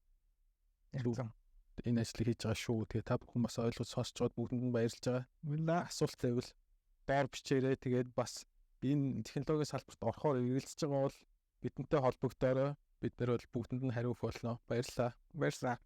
энэ ажлыг хийж байгаа шүү. Тэгээ та бүхэн бас ойлгож сонсч байгаа бүгдэнд нь баярлж байгаа. Асуулт байвал доор бичээрэй. Тэгээд бас энэ технологийн салбарт орохоор эргэлзэж байгаа бол бидэнтэй холбогдоорой. Бид нар бол бүгдэнд нь хариу өгөх болно. Баярлалаа.